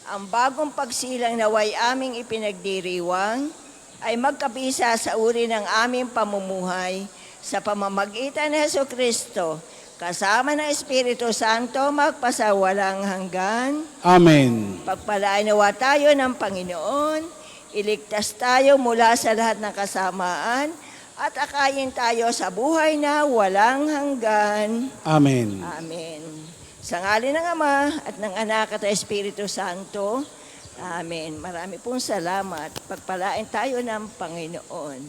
S5: ang bagong pagsilang naway aming ipinagdiriwang ay magkabisa sa uri ng aming pamumuhay sa pamamagitan ni Jesucristo, kasama ng Espiritu Santo magpasawalang hanggan.
S6: Amen.
S5: Pagpalain nawa tayo ng Panginoon, iligtas tayo mula sa lahat ng kasamaan, at akayin tayo sa buhay na walang hanggan.
S6: Amen.
S5: Amen. Sa ngalan ng Ama at ng Anak at ng Espiritu Santo. Amen. Marami pong salamat. Pagpalain tayo ng Panginoon.